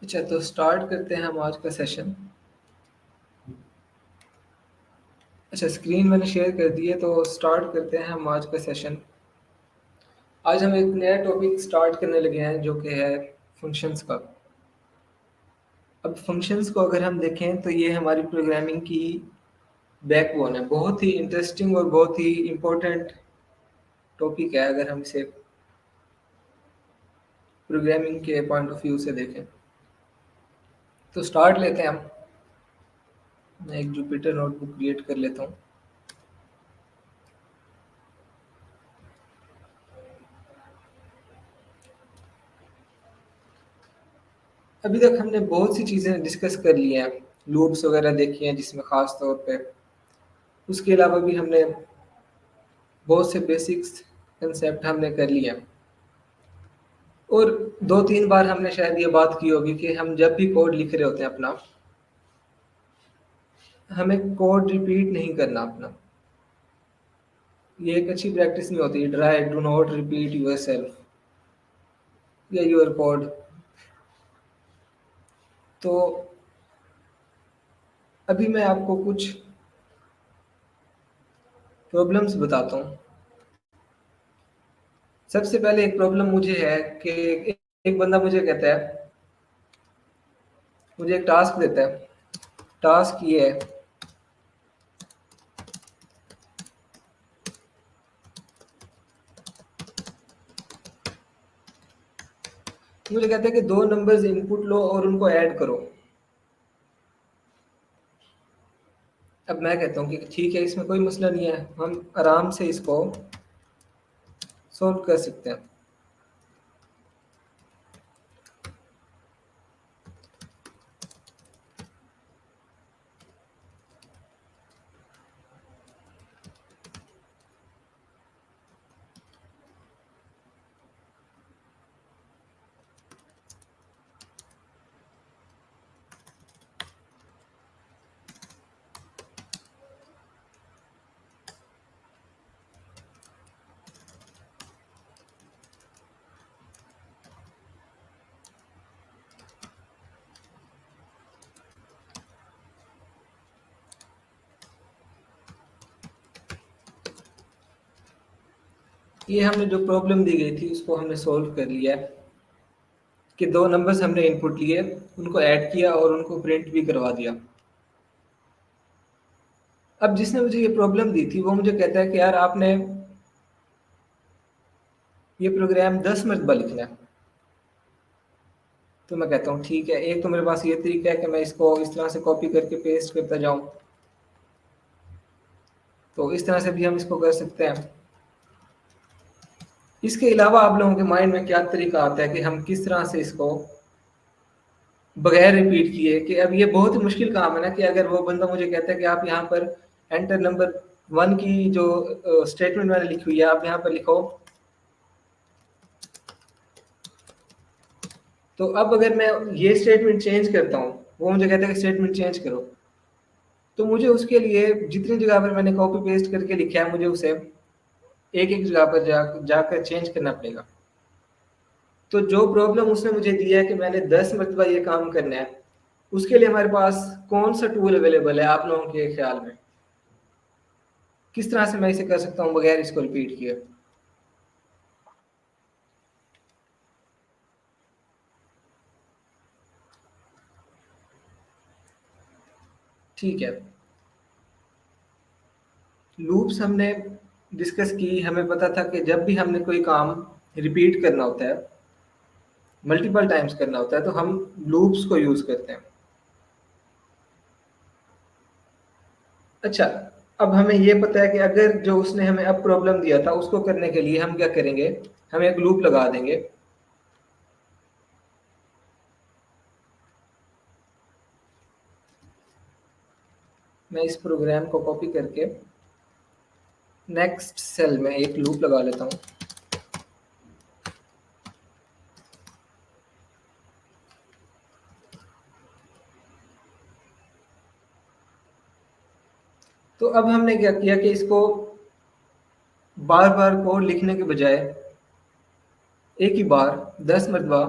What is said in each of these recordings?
अच्छा, तो स्टार्ट करते हैं हम आज का सेशन। अच्छा, स्क्रीन मैंने शेयर कर दी है, तो स्टार्ट करते हैं हम आज का सेशन। आज हम एक नया टॉपिक स्टार्ट करने लगे हैं जो कि है फंक्शंस का। अब फंक्शंस को अगर हम देखें तो ये हमारी प्रोग्रामिंग की बैकबोन है। बहुत ही इंटरेस्टिंग और बहुत ही इम्पोर्टेंट टॉपिक है अगर हम इसे प्रोग्रामिंग के पॉइंट ऑफ व्यू से देखें। तो स्टार्ट लेते हैं हम। मैं एक जुपिटर नोटबुक क्रिएट कर लेता हूँ। अभी तक हमने बहुत सी चीज़ें डिस्कस कर ली हैं। लूप्स वगैरह देखी हैं जिसमें ख़ास तौर पे। उसके अलावा भी हमने बहुत से बेसिक्स कंसेप्ट हमने कर लिए हैं। और 2-3 बार हमने शायद ये बात की होगी कि हम जब भी कोड लिख रहे होते हैं अपना, हमें कोड रिपीट नहीं करना अपना। ये एक अच्छी प्रैक्टिस नहीं होती। Try do not repeat yourself या यूर कोड। तो अभी मैं आपको कुछ प्रॉब्लम्स बताता हूँ। सबसे पहले एक प्रॉब्लम मुझे है कि एक बंदा मुझे कहता है, मुझे एक टास्क देता है। टास्क ये है, मुझे कहता है कि 2 नंबर्स इनपुट लो और उनको ऐड करो। अब मैं कहता हूँ कि ठीक है, इसमें कोई मसला नहीं है, हम आराम से इसको सॉल्व कर सकते हैं। ये हमने जो प्रॉब्लम दी गई थी उसको हमने सॉल्व कर लिया है कि 2 नंबर्स हमने इनपुट लिए, उनको ऐड किया और उनको प्रिंट भी करवा दिया। अब जिसने मुझे ये प्रॉब्लम दी थी वो मुझे कहता है कि यार आपने ये प्रोग्राम 10 मरतबा लिखना है। तो मैं कहता हूँ ठीक है, एक तो मेरे पास ये तरीका है कि मैं इसको इस तरह से कॉपी करके पेस्ट करता जाऊँ। तो इस तरह से भी हम इसको कर सकते हैं। इसके अलावा आप लोगों के माइंड में क्या तरीका आता है कि हम किस तरह से इसको बगैर रिपीट किए, कि अब ये बहुत ही मुश्किल काम है ना कि अगर वो बंदा मुझे कहता है कि आप यहाँ पर एंटर नंबर 1 की जो स्टेटमेंट मैंने लिखी हुई है आप यहाँ पर लिखो। तो अब अगर मैं ये स्टेटमेंट चेंज करता हूँ, वो मुझे कहता है कि स्टेटमेंट चेंज करो, तो मुझे उसके लिए जितनी जगह पर मैंने कॉपी पेस्ट करके लिखा है मुझे उसे एक एक जगह पर जाकर चेंज करना पड़ेगा। तो जो प्रॉब्लम उसने मुझे दिया है कि मैंने 10 मरतबा ये काम करना है, उसके लिए हमारे पास कौन सा टूल अवेलेबल है आप लोगों के ख्याल में? किस तरह से मैं इसे कर सकता हूँ बगैर इसको रिपीट किए? ठीक है, लूप्स हमने डिस्कस की। हमें पता था कि जब भी हमने कोई काम रिपीट करना होता है, मल्टीपल टाइम्स करना होता है, तो हम लूप्स को यूज करते हैं। अच्छा, अब हमें ये पता है कि अगर जो उसने हमें अब प्रॉब्लम दिया था उसको करने के लिए हम क्या करेंगे, हम एक लूप लगा देंगे। मैं इस प्रोग्राम को कॉपी करके नेक्स्ट सेल में एक लूप लगा लेता हूँ। तो अब हमने क्या किया कि इसको बार बार कोड लिखने के बजाय एक ही बार 10 मरतबा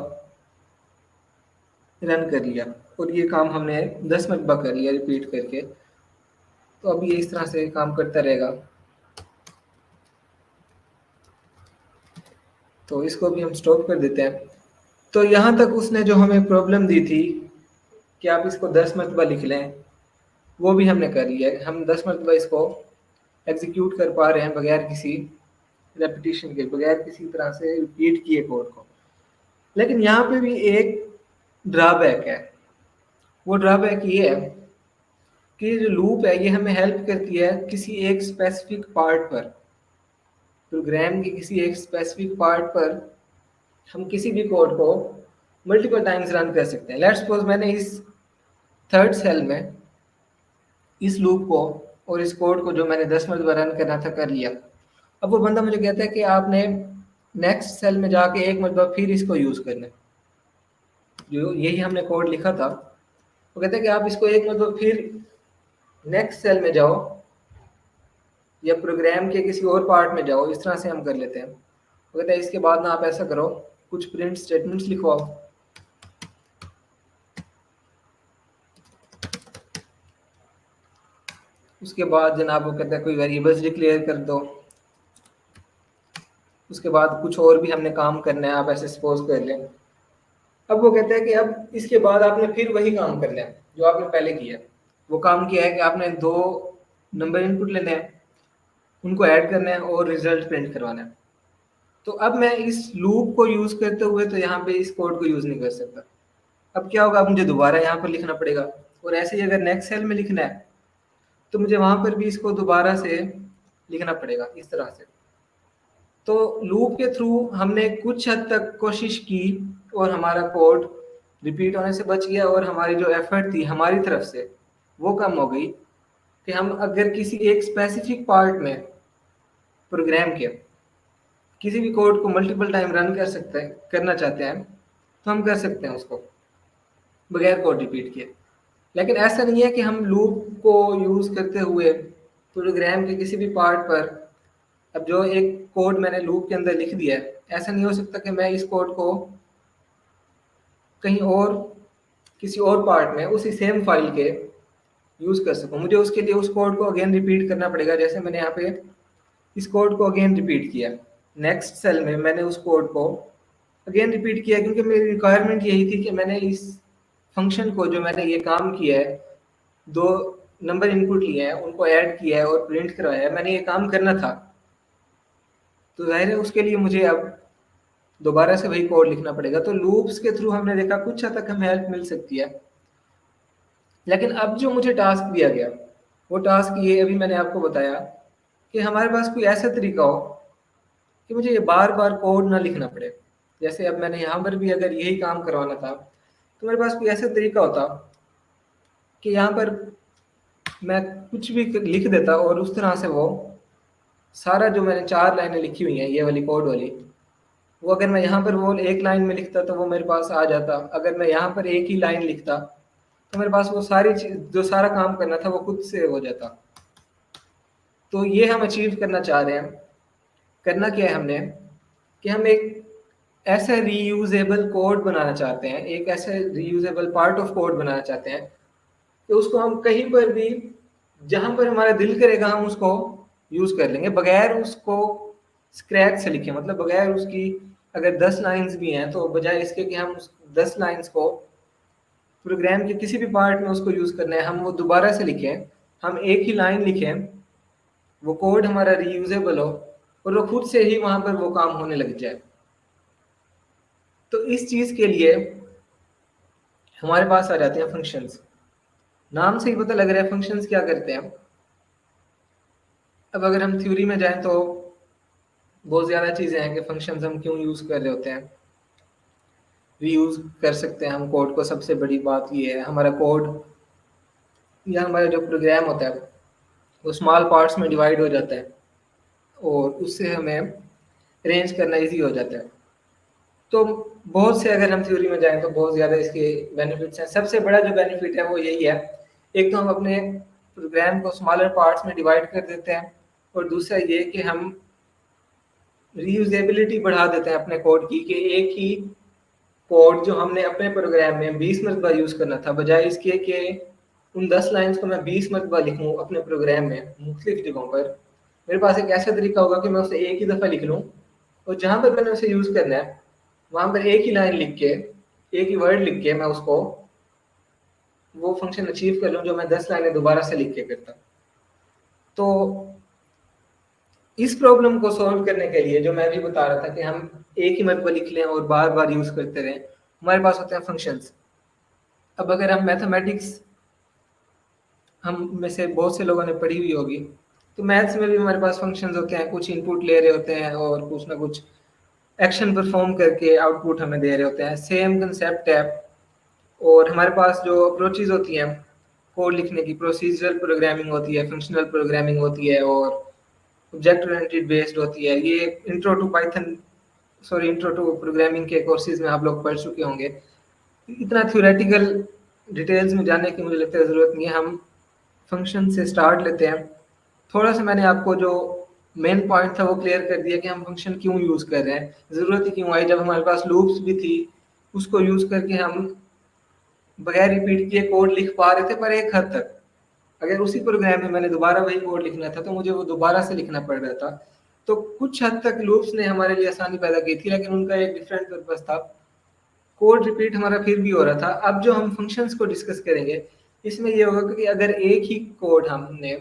रन कर लिया और ये काम हमने 10 मरतबा कर लिया रिपीट करके। तो अब ये इस तरह से काम करता रहेगा। तो इसको भी हम स्टॉप कर देते हैं। तो यहाँ तक उसने जो हमें प्रॉब्लम दी थी कि आप इसको 10 मरतबा लिख लें, वो भी हमने कर लिया है। हम 10 मरतबा इसको एग्जीक्यूट कर पा रहे हैं बगैर किसी रेपिटेशन के, बगैर किसी तरह से रिपीट किए कोड को। लेकिन यहाँ पे भी एक ड्रॉबैक है। वो ड्रॉबैक ये है कि जो लूप है ये हमें हेल्प करती है किसी एक स्पेसिफिक पार्ट पर, प्रोग्राम के किसी एक स्पेसिफिक पार्ट पर हम किसी भी कोड को मल्टीपल टाइम्स रन कर सकते हैं। लेट्स सपोज मैंने इस थर्ड सेल में इस लूप को और इस कोड को जो मैंने 10 मरतबा रन करना था कर लिया। अब वो बंदा मुझे कहता है कि आपने नेक्स्ट सेल में जाके एक मरतबा फिर इसको यूज़ करना है, जो यही हमने कोड लिखा था। वो कहता है कि आप इसको एक मरतबा फिर नेक्स्ट सेल में जाओ या प्रोग्राम के किसी और पार्ट में जाओ, इस तरह से हम कर लेते हैं। वो कहता है इसके बाद ना आप ऐसा करो, कुछ प्रिंट स्टेटमेंट्स लिखवाओ। उसके बाद जनाब वो कहता है कोई वेरिएबल्स डिक्लेयर कर दो। उसके बाद कुछ और भी हमने काम करना है, आप ऐसे सपोज कर लें। अब वो कहता है कि अब इसके बाद आपने फिर वही काम करना है जो आपने पहले किया। वो काम किया है कि आपने 2 नंबर इनपुट लेने हैं, उनको ऐड करना है और रिजल्ट प्रिंट करवाना है। तो अब मैं इस लूप को यूज़ करते हुए तो यहाँ पे इस कोड को यूज़ नहीं कर सकता। अब क्या होगा, अब मुझे दोबारा यहाँ पर लिखना पड़ेगा। और ऐसे ही अगर नेक्स्ट सेल में लिखना है तो मुझे वहाँ पर भी इसको दोबारा से लिखना पड़ेगा इस तरह से। तो लूप के थ्रू हमने कुछ हद तक कोशिश की और हमारा कोड रिपीट होने से बच गया, और हमारी जो एफर्ट थी हमारी तरफ से वो कम हो गई कि हम अगर किसी एक स्पेसिफिक पार्ट में प्रोग्राम के किसी भी कोड को मल्टीपल टाइम रन कर सकते हैं, करना चाहते हैं, तो हम कर सकते हैं उसको बगैर कोड रिपीट किए। लेकिन ऐसा नहीं है कि हम लूप को यूज़ करते हुए प्रोग्राम के किसी भी पार्ट पर, अब जो एक कोड मैंने लूप के अंदर लिख दिया है, ऐसा नहीं हो सकता कि मैं इस कोड को कहीं और किसी और पार्ट में उसी सेम फाइल के यूज़ कर सकूं। मुझे उसके लिए उस कोड को अगेन रिपीट करना पड़ेगा। जैसे मैंने यहाँ पे इस कोड को अगेन रिपीट किया, नेक्स्ट सेल में मैंने उस कोड को अगेन रिपीट किया, क्योंकि मेरी रिक्वायरमेंट यही थी कि मैंने इस फंक्शन को, जो मैंने ये काम किया है, 2 नंबर इनपुट लिए हैं, उनको ऐड किया है और प्रिंट करवाया है, मैंने ये काम करना था। तो ज़ाहिर है उसके लिए मुझे अब दोबारा से वही कोड लिखना पड़ेगा। तो लूप्स के थ्रू हमने देखा कुछ हद तक हमें हेल्प मिल सकती है। लेकिन अब जो मुझे टास्क दिया गया, वो टास्क ये अभी मैंने आपको बताया कि हमारे पास कोई ऐसा तरीका हो कि मुझे ये बार बार कोड ना लिखना पड़े। जैसे अब मैंने यहाँ पर भी अगर यही काम करवाना था तो मेरे पास कोई ऐसा तरीका होता कि यहाँ पर मैं कुछ भी लिख देता और उस तरह से वो सारा जो मैंने 4 लाइनें लिखी हुई हैं ये वाली कोड वाली, वो अगर मैं यहाँ पर वो एक लाइन में लिखता तो वो मेरे पास आ जाता। अगर मैं यहाँ पर एक ही लाइन लिखता तो मेरे पास वो सारी चीज, जो सारा काम करना था, वो खुद से हो जाता। तो ये हम अचीव करना चाह रहे हैं। करना क्या है हमने कि हम एक ऐसा रीयूजेबल कोड बनाना चाहते हैं, एक ऐसा रीयूजेबल पार्ट ऑफ कोड बनाना चाहते हैं कि उसको हम कहीं पर भी, जहां पर हमारा दिल करेगा, हम उसको यूज कर लेंगे बगैर उसको स्क्रैच से लिखे। मतलब बगैर उसकी, अगर 10 लाइंस भी हैं तो बजाय इसके कि हम उस 10 लाइंस को प्रोग्राम के किसी भी पार्ट में उसको यूज करना है, हम वो दोबारा से लिखें, हम एक ही लाइन लिखें, वो कोड हमारा रीयूजेबल हो और वो खुद से ही वहां पर वो काम होने लग जाए। तो इस चीज के लिए हमारे पास आ जाते हैं फंक्शंस। नाम से ही पता लग रहा है फंक्शंस क्या करते हैं। अब अगर हम थ्योरी में जाएं तो बहुत ज़्यादा चीज़ें हैं कि फंक्शंस हम क्यों यूज़ कर रहे होते हैं, रीयूज़ कर सकते हैं हम कोड को। सबसे बड़ी बात ये है, हमारा कोड या हमारा जो प्रोग्राम होता है वो स्मॉल पार्ट्स में डिवाइड हो जाता है और उससे हमें अरेंज करना इजी हो जाता है। तो बहुत से, अगर हम थ्योरी में जाएं तो बहुत ज़्यादा इसके बेनिफिट्स हैं। सबसे बड़ा जो बेनिफिट है वो यही है, एक तो हम अपने प्रोग्राम को स्मॉलर पार्ट्स में डिवाइड कर देते हैं, और दूसरा ये कि हम रीयूजेबिलिटी बढ़ा देते हैं अपने कोड की, कि एक ही कोड जो हमने अपने प्रोग्राम में 20 मरतबा यूज़ करना था, बजाय इसके कि उन 10 लाइन्स को मैं 20 मरतबा लिखूँ अपने प्रोग्राम में मुख्तलिफ जगहों पर, मेरे पास एक ऐसा तरीका होगा कि मैं उसे एक ही दफ़ा लिख लूँ और जहाँ पर मैंने उसे यूज़ करना है वहाँ पर एक ही लाइन लिख के, एक ही वर्ड लिख के मैं उसको वो फंक्शन अचीव कर लूँ जो मैं 10 लाइनें दोबारा से लिख के करता। तो इस प्रॉब्लम को सॉल्व करने के लिए जो मैं अभी बता रहा था कि हम एक ही मरतबा लिख लें और बार-बार यूज़ करते रहें, हमारे पास होते हैं फंक्शंस। अब अगर हम मैथमेटिक्स हम में से बहुत से लोगों ने पढ़ी हुई होगी, तो मैथ्स में भी हमारे पास फंक्शंस होते हैं, कुछ इनपुट ले रहे होते हैं और कुछ ना कुछ एक्शन परफॉर्म करके आउटपुट हमें दे रहे होते हैं। सेम कंसेप्ट है और हमारे पास जो अप्रोचेज़ होती हैं कोड लिखने की, प्रोसीजरल प्रोग्रामिंग होती है, फंक्शनल प्रोग्रामिंग होती है और ऑब्जेक्ट ओरिएंटेड बेस्ड होती है। ये इंट्रो टू प्रोग्रामिंग के कोर्सेज़ में आप लोग पढ़ चुके होंगे। इतना थ्योरेटिकल डिटेल्स में जाने की मुझे लगता है ज़रूरत नहीं है, हम फंक्शन से स्टार्ट लेते हैं। थोड़ा सा मैंने आपको जो मेन पॉइंट था वो क्लियर कर दिया कि हम फंक्शन क्यों यूज़ कर रहे हैं, ज़रूरत ही क्यों आई। जब हमारे पास लूप्स भी थी, उसको यूज़ करके हम बगैर रिपीट किए कोड लिख पा रहे थे, पर एक हद तक। अगर उसी प्रोग्राम में मैंने दोबारा वही कोड लिखना था तो मुझे वो दोबारा से लिखना पड़ रहा था। तो कुछ हद तक लूप्स ने हमारे लिए आसानी पैदा की थी, लेकिन उनका एक डिफरेंट पर्पस था। कोड रिपीट हमारा फिर भी हो रहा था। अब जो हम फंक्शंस को डिस्कस करेंगे, इसमें ये होगा कि अगर एक ही कोड हमने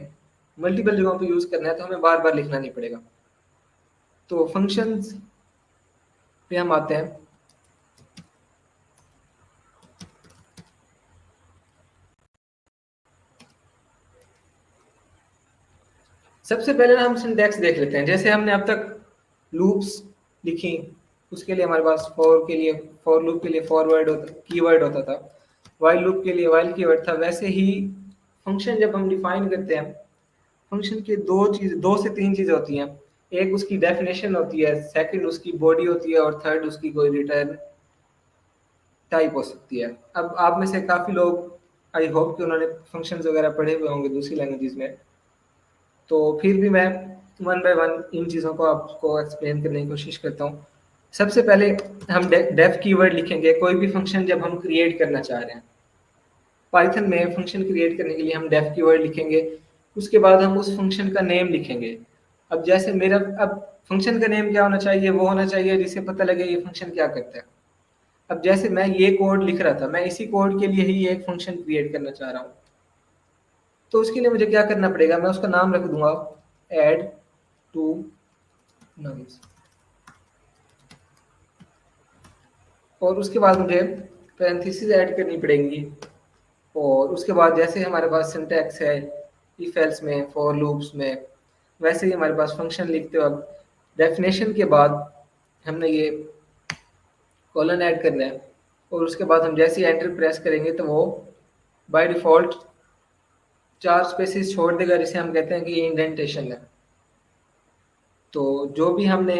मल्टीपल जगहों पे यूज़ करना है तो हमें बार-बार लिखना नहीं पड़ेगा। तो फंक्शंस पे हम आते हैं। सबसे पहले ना हम सिंटैक्स देख लेते हैं। जैसे हमने अब तक लूप्स लिखी, उसके लिए हमारे पास फॉर लूप के लिए कीवर्ड होता था, व्हाइल लूप के लिए व्हाइल कीवर्ड था। वैसे ही फंक्शन जब हम डिफाइन करते हैं, फंक्शन की 2 से 3 चीज़ें होती हैं। एक उसकी डेफिनेशन होती है, सेकंड उसकी बॉडी होती है और थर्ड उसकी कोई रिटर्न टाइप हो सकती है। अब आप में से काफ़ी लोग, आई होप कि उन्होंने फंक्शंस वगैरह पढ़े हुए होंगे दूसरी लैंग्वेजेस में, तो फिर भी मैं वन बाय वन इन चीज़ों को आपको एक्सप्लेन करने की कोशिश करता हूँ। सबसे पहले हम डेफ कीवर्ड लिखेंगे कोई भी फंक्शन जब हम क्रिएट करना चाह रहे हैं। पाइथन में फंक्शन क्रिएट करने के लिए हम डेफ कीवर्ड लिखेंगे, उसके बाद हम उस फंक्शन का नेम लिखेंगे। अब जैसे मेरा अब फंक्शन का नेम क्या होना चाहिए, वो होना चाहिए जिससे पता लगे ये फंक्शन क्या करता है। अब जैसे मैं ये कोड लिख रहा था, मैं इसी कोड के लिए ही एक फंक्शन क्रिएट करना चाह रहा हूँ। तो उसके लिए मुझे क्या करना पड़ेगा, मैं उसका नाम रख दूंगा एड टू नम्स, और उसके बाद मुझे पैरेंथेसिस ऐड करनी पड़ेंगी। और उसके बाद जैसे हमारे पास सिंटैक्स है इफ एल्स में, फॉर लूप्स में, वैसे ही हमारे पास फंक्शन लिखते वक्त डेफिनेशन के बाद हमने ये कॉलन ऐड करना है। और उसके बाद हम जैसे ही एंटर प्रेस करेंगे तो वो बाय डिफ़ॉल्ट 4 स्पेसेस छोड़ देगा, जिसे हम कहते हैं कि ये इंडेंटेशन है। तो जो भी हमने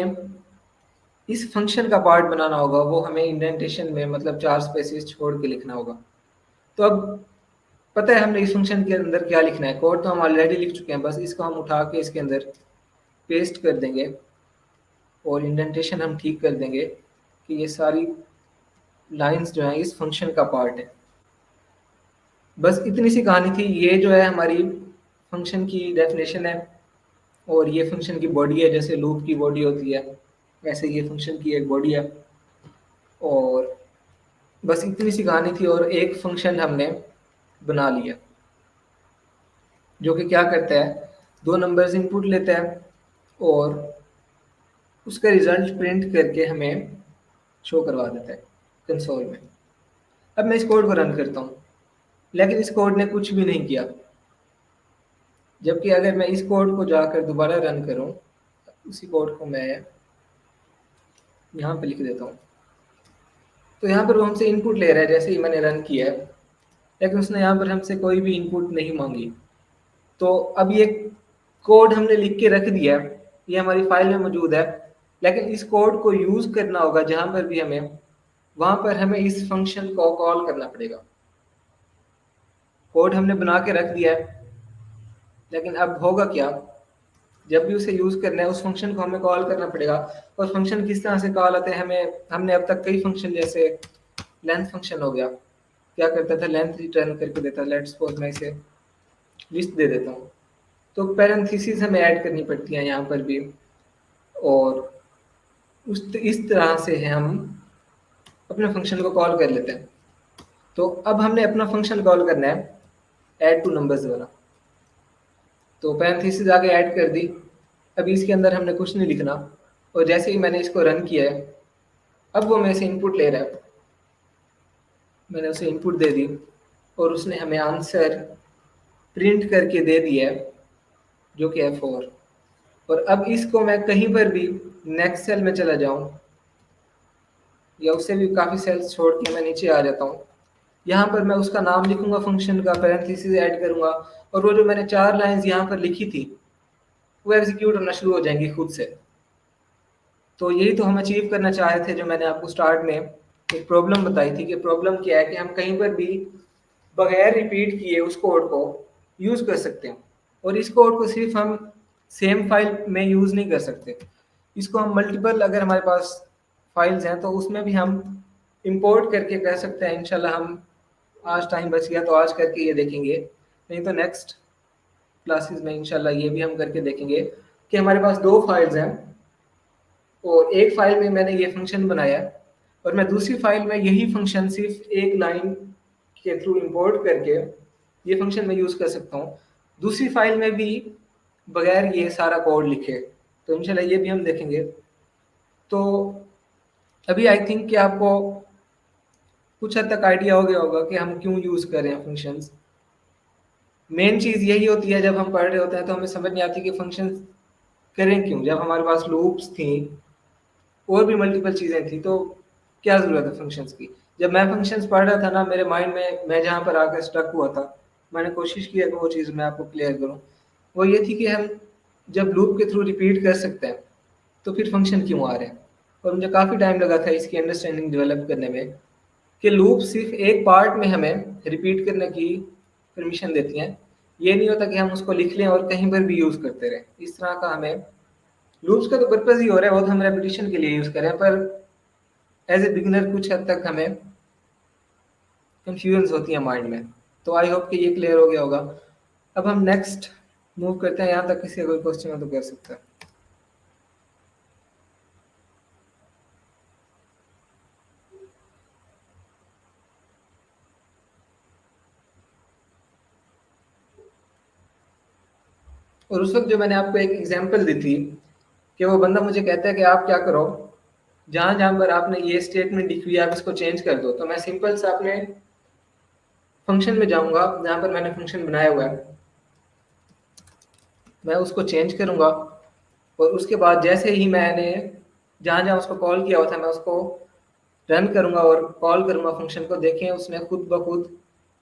इस फंक्शन का पार्ट बनाना होगा वो हमें इंडेंटेशन में मतलब 4 स्पेसेस छोड़ के लिखना होगा। तो अब पता है हमने इस फंक्शन के अंदर क्या लिखना है, कोड तो हम ऑलरेडी लिख चुके हैं, बस इसको हम उठा के इसके अंदर पेस्ट कर देंगे और इंडेंटेशन हम ठीक कर देंगे कि ये सारी लाइंस जो हैं इस फंक्शन का पार्ट है। बस इतनी सी कहानी थी। ये जो है हमारी फंक्शन की डेफिनेशन है और ये फंक्शन की बॉडी है। जैसे लूप की बॉडी होती है वैसे ये फंक्शन की एक बॉडी है। और बस इतनी सी कहानी थी और एक फंक्शन हमने बना लिया जो कि क्या करता है, 2 नंबर्स इनपुट लेता है और उसका रिजल्ट प्रिंट करके हमें शो करवा देता है कंसोल में। अब मैं इस कोड को रन करता हूँ, लेकिन इस कोड ने कुछ भी नहीं किया। जबकि अगर मैं इस कोड को जाकर दोबारा रन करूँ, उसी कोड को मैं यहाँ पे लिख देता हूँ, तो यहाँ पर वो हमसे इनपुट ले रहा है जैसे ही मैंने रन किया है, लेकिन उसने यहाँ पर हमसे कोई भी इनपुट नहीं मांगी। तो अब ये कोड हमने लिख के रख दिया है, ये हमारी फाइल में मौजूद है, लेकिन इस कोड को यूज़ करना होगा जहाँ पर भी हमें, वहाँ पर हमें इस फंक्शन को कॉल करना पड़ेगा। कोड हमने बना के रख दिया है, लेकिन अब होगा क्या, जब भी उसे यूज़ करना है उस फंक्शन को हमें कॉल करना पड़ेगा। और फंक्शन किस तरह से कॉल आते हैं, हमने अब तक कई फंक्शन जैसे लेंथ फंक्शन हो गया, क्या करता था, लेंथ रिटर्न करके देता। लेट्स सपोज मैं इसे लिस्ट दे देता हूँ। तो पैरेंथेसिस हमें ऐड करनी पड़ती है यहाँ पर भी, और इस तरह से हम अपने फंक्शन को कॉल कर लेते हैं। तो अब हमने अपना फंक्शन कॉल करना है ऐड टू नंबर्स वाला। तो पैरेंथेसिस आगे ऐड कर दी। अभी इसके अंदर हमने कुछ नहीं लिखना, और जैसे ही मैंने इसको रन किया है, अब वो मेरे से इनपुट ले रहा है। मैंने उसे इनपुट दे दी और उसने हमें आंसर प्रिंट करके दे दिया है, जो कि है 4। और अब इसको मैं कहीं पर भी नेक्स्ट सेल में चला जाऊं, या उससे भी काफ़ी सेल्स छोड़ के मैं नीचे आ जाता हूँ, यहाँ पर मैं उसका नाम लिखूंगा फंक्शन का, पैरेंथेसिस ऐड करूंगा, और वो जो मैंने 4 लाइंस यहाँ पर लिखी थी वो एग्जीक्यूट होना शुरू हो जाएंगी खुद से। तो यही तो हम अचीव करना चाह रहे थे, जो मैंने आपको स्टार्ट में एक प्रॉब्लम बताई थी कि प्रॉब्लम क्या है कि हम कहीं पर भी बगैर रिपीट किए उस कोड को यूज़ कर सकते हैं। और इस कोड को सिर्फ हम सेम फाइल में यूज़ नहीं कर सकते, इसको हम मल्टीपल, अगर हमारे पास फाइल्स हैं तो उसमें भी हम इंपोर्ट करके कर सकते हैं। इंशाल्लाह हम आज टाइम बच गया तो आज करके ये देखेंगे, नहीं तो नेक्स्ट क्लासेस में इंशाल्लाह ये भी हम करके देखेंगे कि हमारे पास 2 फाइल्स हैं, और एक फाइल में मैंने ये फंक्शन बनाया और मैं दूसरी फाइल में यही फंक्शन सिर्फ एक लाइन के थ्रू इंपोर्ट करके ये फंक्शन मैं यूज़ कर सकता हूँ दूसरी फाइल में भी, बगैर ये सारा कोड लिखे। तो इंशाल्लाह ये भी हम देखेंगे। तो अभी आई थिंक कि आपको कुछ हद तक आइडिया हो गया होगा कि हम क्यों यूज़ कर रहे हैं फंक्शंस। मेन चीज़ यही होती है, जब हम पढ़ रहे होते हैं तो हमें समझ नहीं आती कि फंक्शंस करें क्यों। जब हमारे पास लूप्स थी और भी मल्टीपल चीज़ें थी तो क्या ज़रूरत है फंक्शंस की। जब मैं फंक्शंस पढ़ रहा था ना, मेरे माइंड में मैं जहाँ पर आकर स्टक हुआ था, मैंने कोशिश किया कि वो चीज़ मैं आपको क्लियर करूँ। वो ये थी कि हम जब लूप के थ्रू रिपीट कर सकते हैं तो फिर फंक्शन क्यों आ रहे हैं। और मुझे काफ़ी टाइम लगा था इसकी अंडरस्टैंडिंग डेवलप करने में कि लूप सिर्फ एक पार्ट में हमें रिपीट करने की परमिशन देती हैं। ये नहीं होता कि हम उसको लिख लें और कहीं पर भी यूज़ करते रहें। इस तरह का हमें लूप्स का तो पर्पज़ ही हो रहा है, वो तो हम रेपिटेशन के लिए यूज़ करें, पर एज ए बिगिनर कुछ हद तक हमें कंफ्यूजन होती है माइंड में। तो आई होप कि ये क्लियर हो गया होगा। अब हम नेक्स्ट मूव करते हैं, यहाँ तक किसी का कोई क्वेश्चन हो तो कर सकता है। और उस वक्त जो मैंने आपको एक एग्जांपल दी थी कि वो बंदा मुझे कहता है कि आप क्या करो, जहाँ जहाँ पर आपने ये स्टेटमेंट लिखी हुई है आप इसको चेंज कर दो। तो मैं सिंपल से अपने फंक्शन में जाऊंगा जहाँ पर मैंने फंक्शन बनाया हुआ है, मैं उसको चेंज करूंगा, और उसके बाद जैसे ही मैंने जहाँ जहाँ उसको कॉल किया हुआ था मैं उसको रन करूंगा और कॉल करूंगा फंक्शन को। देखें उसने खुद ब खुद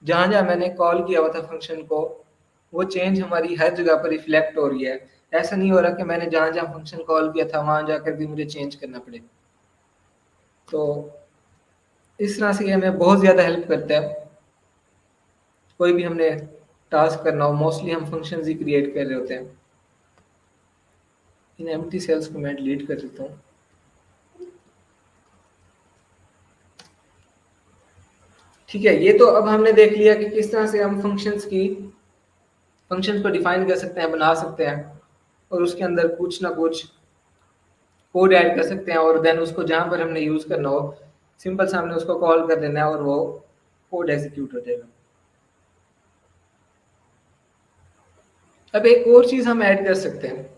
जहाँ जहाँ मैंने कॉल किया हुआ था फंक्शन को, वो चेंज हमारी हर जगह पर रिफ्लेक्ट हो रही है। ऐसा नहीं हो रहा कि मैंने जहाँ जहाँ फंक्शन कॉल किया था वहाँ जाकर भी मुझे चेंज करना पड़े। तो इस तरह से ये हमें बहुत ज़्यादा हेल्प करता है। कोई भी हमने टास्क करना हो, मोस्टली हम फंक्शंस ही क्रिएट कर रहे होते हैं। इन एम्प्टी सेल्स को मैं डिलीट कर देता हूँ। ठीक है, ये तो अब हमने देख लिया कि किस तरह से हम फंक्शंस को डिफाइन कर सकते हैं, बना सकते हैं, और उसके अंदर कुछ ना कुछ कोड ऐड कर सकते हैं, और देन उसको जहाँ पर हमने यूज़ करना हो सिंपल से हमने उसको कॉल कर देना है और वो कोड एग्जीक्यूट हो जाएगा। अब एक और चीज़ हम ऐड कर सकते हैं।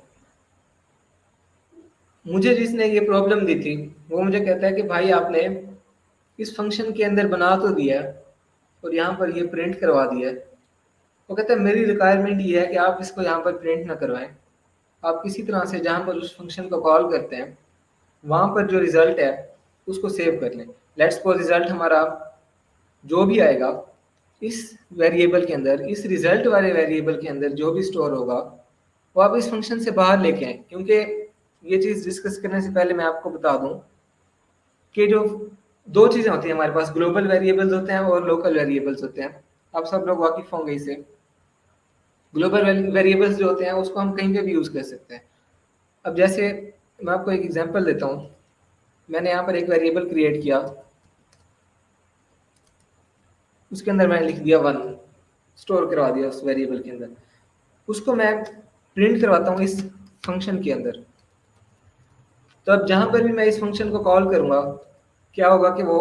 मुझे जिसने ये प्रॉब्लम दी थी वो मुझे कहता है कि भाई आपने इस फंक्शन के अंदर बना तो दिया है और यहाँ पर ये प्रिंट करवा दिया है। वो कहता है मेरी रिक्वायरमेंट ये है कि आप इसको यहाँ पर प्रिंट ना करवाएं, आप किसी तरह से जहाँ पर उस फंक्शन को कॉल करते हैं वहाँ पर जो रिजल्ट है उसको सेव कर लें। लेट्स सपोज रिजल्ट हमारा जो भी आएगा इस वेरिएबल के अंदर, इस रिजल्ट वाले वेरिएबल के अंदर जो भी स्टोर होगा वो आप इस फंक्शन से बाहर लेके आए। क्योंकि ये चीज़ डिस्कस करने से पहले मैं आपको बता दूं कि जो 2 चीज़ें होती हैं हमारे पास, ग्लोबल वेरिएबल्स होते हैं और लोकल वेरिएबल्स होते हैं। आप सब लोग वाकिफ होंगे इससे। ग्लोबल वेरिएबल्स जो होते हैं उसको हम कहीं पे भी यूज़ कर सकते हैं। अब जैसे मैं आपको एक एग्जांपल देता हूँ। मैंने यहाँ पर एक वेरिएबल क्रिएट किया उसके अंदर मैंने लिख दिया 1, स्टोर करवा दिया उस वेरिएबल के अंदर। उसको मैं प्रिंट करवाता हूँ इस फंक्शन के अंदर। तो अब जहां पर भी मैं इस फंक्शन को कॉल करूंगा, क्या होगा कि वो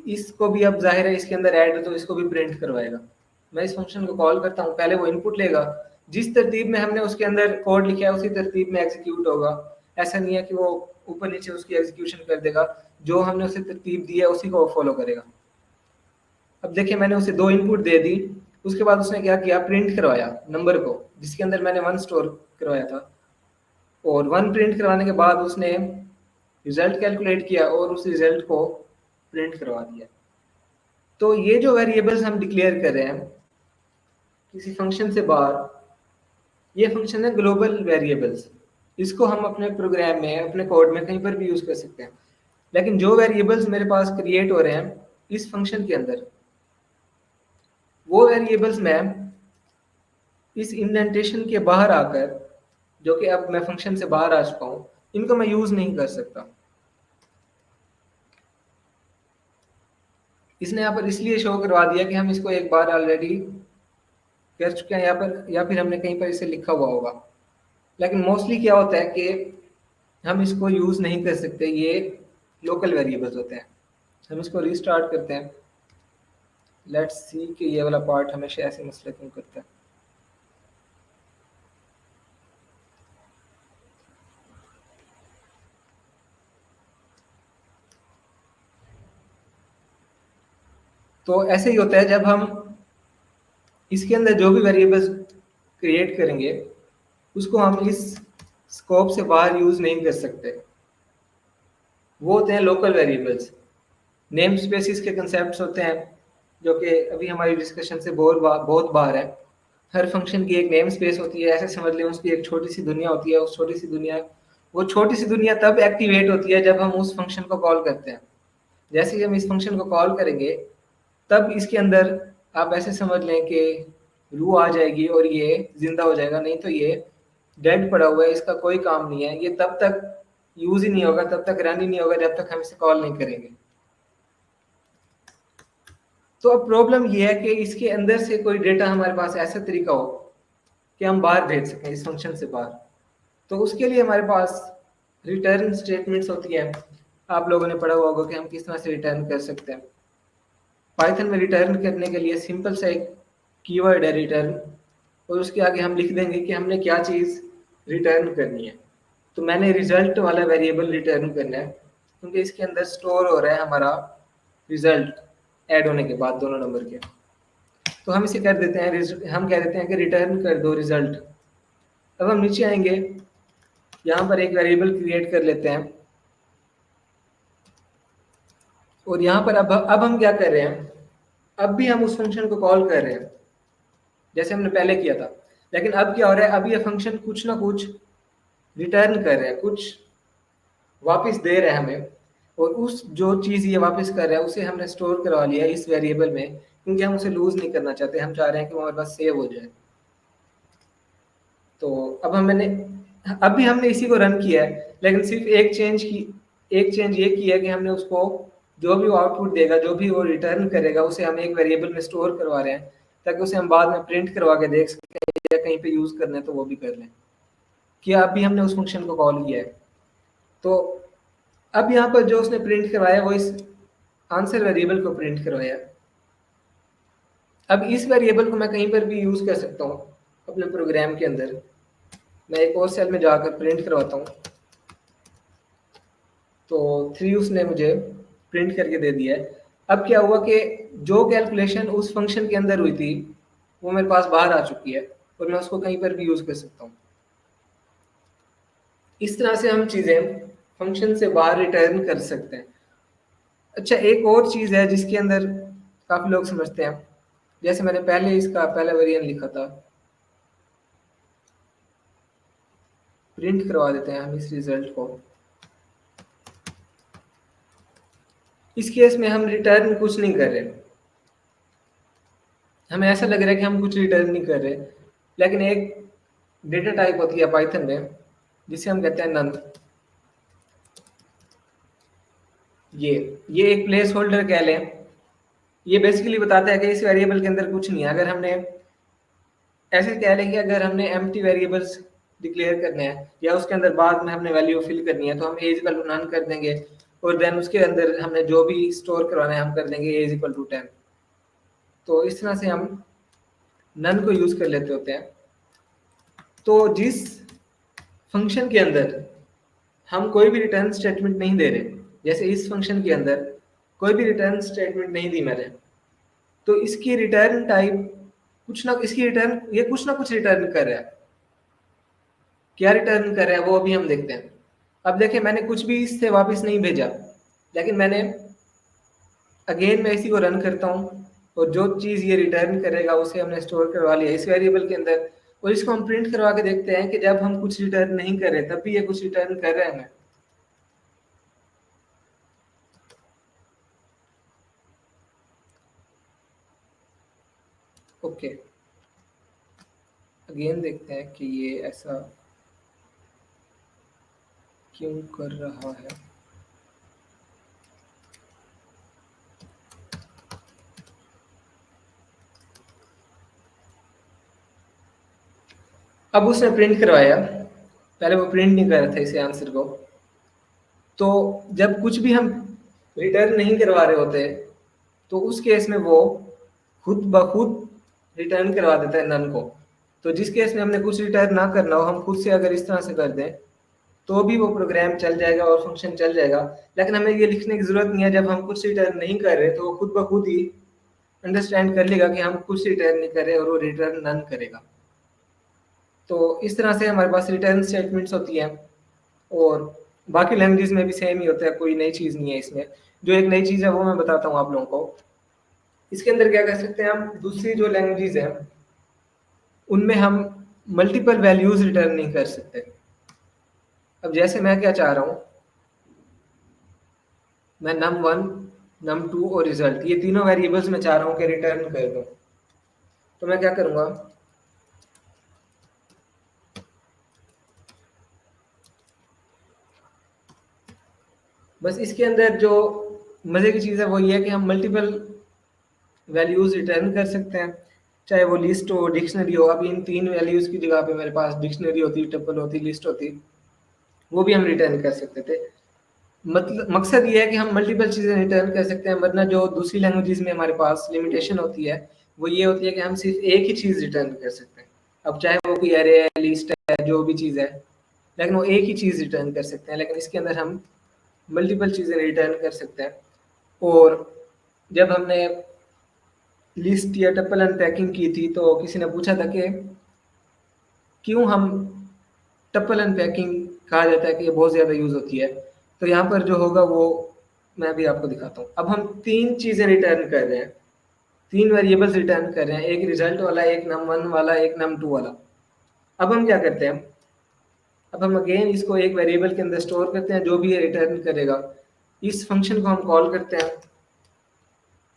इसको भी, अब जाहिर है इसके अंदर ऐड है तो इसको भी प्रिंट करवाएगा। मैं इस फंक्शन को कॉल करता हूँ, पहले वो इनपुट लेगा, जिस तरतीब में हमने उसके अंदर कोड लिखा है उसी तरतीब में एग्जीक्यूट होगा। ऐसा नहीं है कि वो ऊपर नीचे उसकी एग्जीक्यूशन कर देगा, जो हमने उसे तरतीब दी है उसी को वो फॉलो करेगा। अब देखिए मैंने उसे 2 इनपुट दे दी, उसके बाद उसने क्या किया, प्रिंट करवाया नंबर को, जिसके अंदर मैंने 1 स्टोर करवाया था। और 1 प्रिंट करवाने के बाद उसने रिजल्ट कैलकुलेट किया और उस रिजल्ट को प्रिंट करवा दिया। तो ये जो वेरिएबल्स हम डिक्लेयर कर रहे हैं किसी फंक्शन से बाहर, ये फंक्शन है ग्लोबल वेरिएबल्स। इसको हम अपने प्रोग्राम में, अपने कोड में कहीं पर भी यूज कर सकते हैं। लेकिन जो वेरिएबल्स मेरे पास क्रिएट हो रहे हैं इस फंक्शन के अंदर, वो वेरिएबल्स मैं इस इंडेंटेशन के बाहर आकर, जो कि अब मैं फंक्शन से बाहर आ चुका हूं, इनको मैं यूज नहीं कर सकता। इसने यहाँ पर इसलिए शो करवा दिया कि हम इसको एक बार ऑलरेडी कर चुके हैं यहाँ पर, या फिर हमने कहीं पर इसे लिखा हुआ होगा। लेकिन मोस्टली क्या होता है कि हम इसको यूज नहीं कर सकते, ये लोकल वेरिएबल्स होते हैं। हम इसको रीस्टार्ट करते हैं, लेट्स सी कि ये वाला पार्ट हमेशा ऐसे मसले क्यों करता है। तो ऐसे ही होता है, जब हम इसके अंदर जो भी वेरिएबल्स क्रिएट करेंगे उसको हम इस स्कोप से बाहर यूज नहीं कर सकते। वो होते हैं लोकल वेरिएबल्स। नेम स्पेसिस के कंसेप्ट होते हैं जो कि अभी हमारी डिस्कशन से बहुत बाहर है। हर फंक्शन की एक नेम स्पेस होती है, ऐसे समझ लें उसकी एक छोटी सी दुनिया होती है। उस छोटी सी दुनिया, वो छोटी सी दुनिया तब एक्टिवेट होती है जब हम उस फंक्शन को कॉल करते हैं। जैसे ही हम इस फंक्शन को कॉल करेंगे तब इसके अंदर आप ऐसे समझ लें कि रूह आ जाएगी और ये जिंदा हो जाएगा, नहीं तो ये डेड पड़ा हुआ है, इसका कोई काम नहीं है। ये तब तक यूज ही नहीं होगा, तब तक रन ही नहीं होगा जब तक हम इसे कॉल नहीं करेंगे। तो अब प्रॉब्लम ये है कि इसके अंदर से कोई डेटा हमारे पास ऐसा तरीका हो कि हम बाहर भेज सकें इस फंक्शन से बाहर। तो उसके लिए हमारे पास रिटर्न स्टेटमेंट्स होती है। आप लोगों ने पढ़ा हुआ होगा कि हम किस तरह से रिटर्न कर सकते हैं। पाइथन में रिटर्न करने के लिए सिंपल सा एक कीवर्ड है रिटर्न, और उसके आगे हम लिख देंगे कि हमने क्या चीज़ रिटर्न करनी है। तो मैंने रिजल्ट वाला वेरिएबल रिटर्न करना है क्योंकि इसके अंदर स्टोर हो रहा है हमारा रिजल्ट ऐड होने के बाद दोनों नंबर के। तो हम इसे कर देते हैं, हम कह देते हैं कि रिटर्न कर दो रिजल्ट। अब हम नीचे आएंगे, यहाँ पर एक वेरिएबल क्रिएट कर लेते हैं और यहाँ पर अब हम क्या कर रहे हैं, अब भी हम उस फंक्शन को कॉल कर रहे हैं जैसे हमने पहले किया था। लेकिन अब क्या हो रहा है, अब ये फंक्शन कुछ ना कुछ रिटर्न कर रहे हैं, कुछ वापस दे रहे हैं हमें। और उस जो चीज़ ये वापस कर रहा है उसे हमने स्टोर करवा लिया इस वेरिएबल में, क्योंकि हम उसे लूज नहीं करना चाहते। हम चाह रहे हैं कि वो हमारे पास सेव हो जाए। तो अब मैंने अब भी हमने इसी को रन किया है, लेकिन सिर्फ एक चेंज ये की है कि हमने उसको जो भी वो आउटपुट देगा, जो भी वो रिटर्न करेगा, उसे हम एक वेरिएबल में स्टोर करवा रहे हैं ताकि उसे हम बाद में प्रिंट करवा के देख सकें या कहीं पे यूज करना है तो वो भी कर लें कि अभी हमने उस फंक्शन को कॉल किया है। तो अब यहाँ पर जो उसने प्रिंट करवाया वो इस आंसर वेरिएबल को प्रिंट करवाया। अब इस वेरिएबल को मैं कहीं पर भी यूज कर सकता हूँ अपने प्रोग्राम के अंदर। मैं एक और सेल में जाकर प्रिंट करवाता हूँ। तो 3 उसने मुझे प्रिंट करके दे दिया है। अब क्या हुआ कि जो कैलकुलेशन उस फंक्शन के अंदर हुई थी वो मेरे पास बाहर आ चुकी है और मैं उसको कहीं पर भी यूज कर सकता हूँ। इस तरह से हम चीजें फंक्शन से बाहर रिटर्न कर सकते हैं। अच्छा, एक और चीज है जिसके अंदर काफी लोग समझते हैं, जैसे मैंने पहले इसका पहला वेरिएंट लिखा था, प्रिंट करवा देते हैं हम इस रिजल्ट को। इस केस में हम रिटर्न कुछ नहीं कर रहे, हमें ऐसा लग रहा है कि हम कुछ रिटर्न नहीं कर रहे, लेकिन एक डेटा टाइप होती है पाइथन में जिसे हम कहते हैं नन। ये एक प्लेस होल्डर कह लें ये बेसिकली बताता है कि इस वेरिएबल के अंदर कुछ नहीं है। अगर हमने ऐसे कह लें कि अगर हमने एम्प्टी वेरिएबल्स डिक्लेयर करने हैं या उसके अंदर बाद में हमने वैल्यू फिल करनी है तो हम एज इक्वल टू नन कर देंगे और देन उसके अंदर हमने जो भी स्टोर करवाना है हम कर देंगे एज इक्वल टू 10। तो इस तरह से हम नन को यूज कर लेते होते हैं। तो जिस फंक्शन के अंदर हम कोई भी रिटर्न स्टेटमेंट नहीं दे रहे, जैसे इस फंक्शन के अंदर कोई भी रिटर्न स्टेटमेंट नहीं दी मैंने, तो इसकी रिटर्न टाइप कुछ ना इसकी रिटर्न ये कुछ ना कुछ रिटर्न कर रहा है। क्या रिटर्न कर रहा है वो अभी हम देखते हैं। अब देखिए मैंने कुछ भी इससे वापस नहीं भेजा, लेकिन मैंने अगेन मैं इसी को रन करता हूँ और जो चीज़ ये रिटर्न करेगा उसे हमने स्टोर करवा लिया इस वेरिएबल के अंदर, और इसको हम प्रिंट करवा के देखते हैं कि जब हम कुछ रिटर्न नहीं कर रहे तब भी ये कुछ रिटर्न कर रहा है हमें। ओके, अगेन देखते हैं कि ये ऐसा क्यों कर रहा है। अब उसने प्रिंट करवाया, पहले वो प्रिंट नहीं कर रहा था इसे आंसर को। तो जब कुछ भी हम रिटर्न नहीं करवा रहे होते तो उस केस में वो खुद ब खुद रिटर्न करवा देता है नन को। तो जिस केस में हमने कुछ रिटर्न ना करना हो हम खुद से अगर इस तरह से कर दें तो भी वो प्रोग्राम चल जाएगा और फंक्शन चल जाएगा। लेकिन हमें ये लिखने की जरूरत नहीं है, जब हम कुछ रिटर्न नहीं कर रहे तो वो खुद ब खुद ही अंडरस्टैंड कर लेगा कि हम कुछ रिटर्न नहीं कर रहे और वो रिटर्न नन करेगा। तो इस तरह से हमारे पास रिटर्न स्टेटमेंट्स होती हैं और बाकी लैंग्वेजेस में भी सेम ही होता है, कोई नई चीज़ नहीं है इसमें। जो एक नई चीज़ है वो मैं बताता हूँ आप लोगों को। इसके अंदर क्या कर सकते हैं हम, दूसरी जो लैंग्वेजेस हैं उनमें हम मल्टीपल वैल्यूज रिटर्न नहीं कर सकते। अब जैसे मैं क्या चाह रहा हूँ, मैं num1 num2 और रिजल्ट ये तीनों वेरिएबल्स में चाह रहा हूँ कि रिटर्न कर दूँ। तो मैं क्या करूँगा, बस इसके अंदर जो मज़े की चीज़ है वो ये है कि हम मल्टीपल वैल्यूज रिटर्न कर सकते हैं, चाहे वो लिस्ट हो डिक्शनरी हो। अब इन तीन वैल्यूज की जगह पे मेरे पास डिक्शनरी होती, टपल होती, लिस्ट होती, वो भी हम रिटर्न कर सकते थे। मतलब मकसद ये है कि हम मल्टीपल चीज़ें रिटर्न कर सकते हैं, वरना जो दूसरी लैंग्वेजेस में हमारे पास लिमिटेशन होती है वो ये होती है कि हम सिर्फ एक ही चीज़ रिटर्न कर सकते हैं। अब चाहे वो कोई एरे है, लिस्ट है, जो भी चीज़ है, लेकिन वो एक ही चीज़ रिटर्न कर सकते हैं। लेकिन इसके अंदर हम मल्टीपल चीज़ें रिटर्न कर सकते हैं। और जब हमने लिस्ट या टपल अनपैकिंग की थी तो किसी ने पूछा था कि क्यों हम टपल अनपैकिंग कहा जाता है कि ये बहुत ज़्यादा यूज़ होती है। तो यहाँ पर जो होगा वो मैं भी आपको दिखाता हूँ। अब हम तीन चीज़ें रिटर्न कर रहे हैं, तीन वेरिएबल्स रिटर्न कर रहे हैं, एक रिजल्ट वाला, एक num1 वाला, एक num2 वाला। अब हम क्या करते हैं, अब हम अगेन इसको एक वेरिएबल के अंदर स्टोर करते हैं, जो भी ये रिटर्न करेगा इस फंक्शन को हम कॉल करते हैं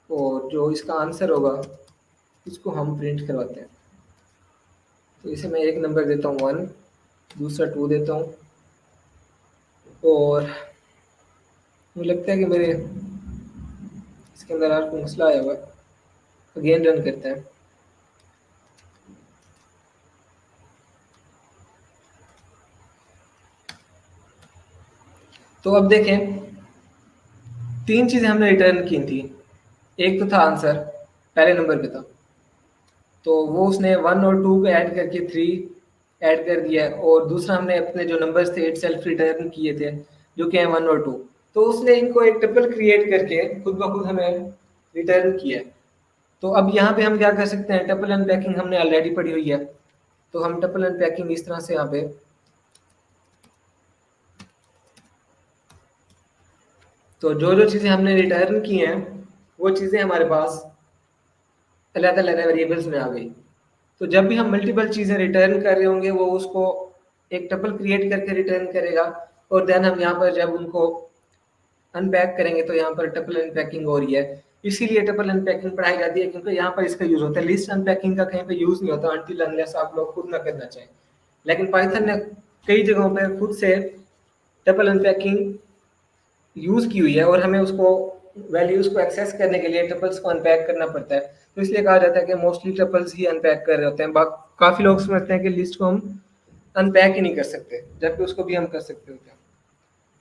और जो इसका आंसर होगा इसको हम प्रिंट करवाते हैं। तो इसे मैं एक नंबर देता हूँ 1, दूसरा 2 देता हूँ, और मुझे लगता है कि मेरे इसके अंदर आज कोई मसला आया हुआ है। अगेन रन करते हैं। तो अब देखें, तीन चीज़ें हमने रिटर्न की थी। एक तो था आंसर, पहले नंबर पे था, तो वो उसने 1 और 2 को ऐड करके 3 ऐड कर दिया है। और दूसरा हमने अपने जो नंबर्स थे इट सेल्फ रिटर्न किए थे जो कि हैं 1 और 2, तो उसने इनको एक ट्रिपल क्रिएट करके खुद ब खुद हमें रिटर्न किया है। तो अब यहाँ पे हम क्या कर सकते हैं, ट्रिपल अनपैकिंग हमने ऑलरेडी पढ़ी हुई है, तो हम ट्रिपल अनपैकिंग इस तरह से यहाँ पे, तो जो जो चीज़ें हमने रिटर्न की हैं वो चीज़ें हमारे पास अलग अलग वेरिएबल्स में आ गई। तो जब भी हम मल्टीपल चीज़ें रिटर्न कर रहे होंगे वो उसको एक टपल क्रिएट करके रिटर्न करेगा, और देन हम यहाँ पर जब उनको अनपैक करेंगे तो यहाँ पर टपल अनपैकिंग हो रही है। इसीलिए टपल अनपैकिंग पढ़ाई जाती है, क्योंकि यहाँ पर इसका यूज होता है। लिस्ट अनपैकिंग का कहीं पे यूज नहीं होता अनटिल अनलेस आप लोग खुद ना करना चाहें। लेकिन पाइथन ने कई जगहों पर खुद से टपल अनपैकिंग यूज की हुई है और हमें उसको वैल्यूज को एक्सेस करने के लिए टपल्स को अनपैक करना पड़ता है, तो इसलिए कहा जाता है कि मोस्टली टपल्स ही अनपैक कर रहे होते हैं। काफी लोग समझते हैं कि लिस्ट को हम अनपैक ही नहीं कर सकते, जबकि उसको भी हम कर सकते होते हैं।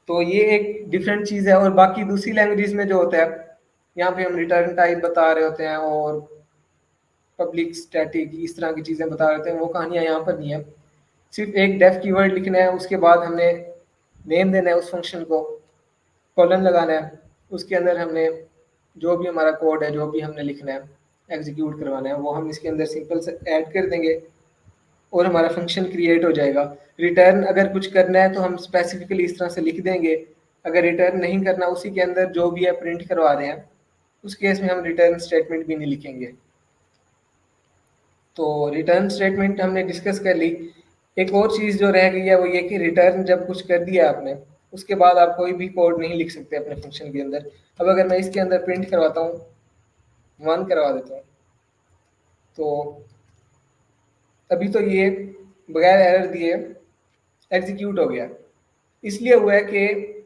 तो ये एक डिफरेंट चीज है। और बाकी दूसरी लैंग्वेज में जो होता है, यहाँ पे हम रिटर्न टाइप बता रहे होते हैं और पब्लिक स्टैटिक इस तरह की चीजें बता रहे होते हैं, वो कहानियां यहाँ पर नहीं है। सिर्फ एक डेफ कीवर्ड लिखना है, उसके बाद हमने नेम देना है उस फंक्शन को, कॉलन लगाना है, उसके अंदर हमने जो भी हमारा कोड है, जो भी हमने लिखना है, एग्जीक्यूट करवाना है, वो हम इसके अंदर सिंपल से ऐड कर देंगे और हमारा फंक्शन क्रिएट हो जाएगा। रिटर्न अगर कुछ करना है तो हम स्पेसिफिकली इस तरह से लिख देंगे। अगर रिटर्न नहीं करना, उसी के अंदर जो भी है प्रिंट करवा रहे हैं, उस केस में हम रिटर्न स्टेटमेंट भी नहीं लिखेंगे। तो रिटर्न स्टेटमेंट हमने डिस्कस कर ली। एक और चीज़ जो रह गई है वो ये कि रिटर्न जब कुछ कर दिया आपने, उसके बाद आप कोई भी कोड नहीं लिख सकते अपने फंक्शन के अंदर। अब अगर मैं इसके अंदर प्रिंट करवाता हूँ, 1 करवा देता हूँ, तो अभी तो ये बगैर एरर दिए एग्जीक्यूट हो गया। इसलिए हुआ है कि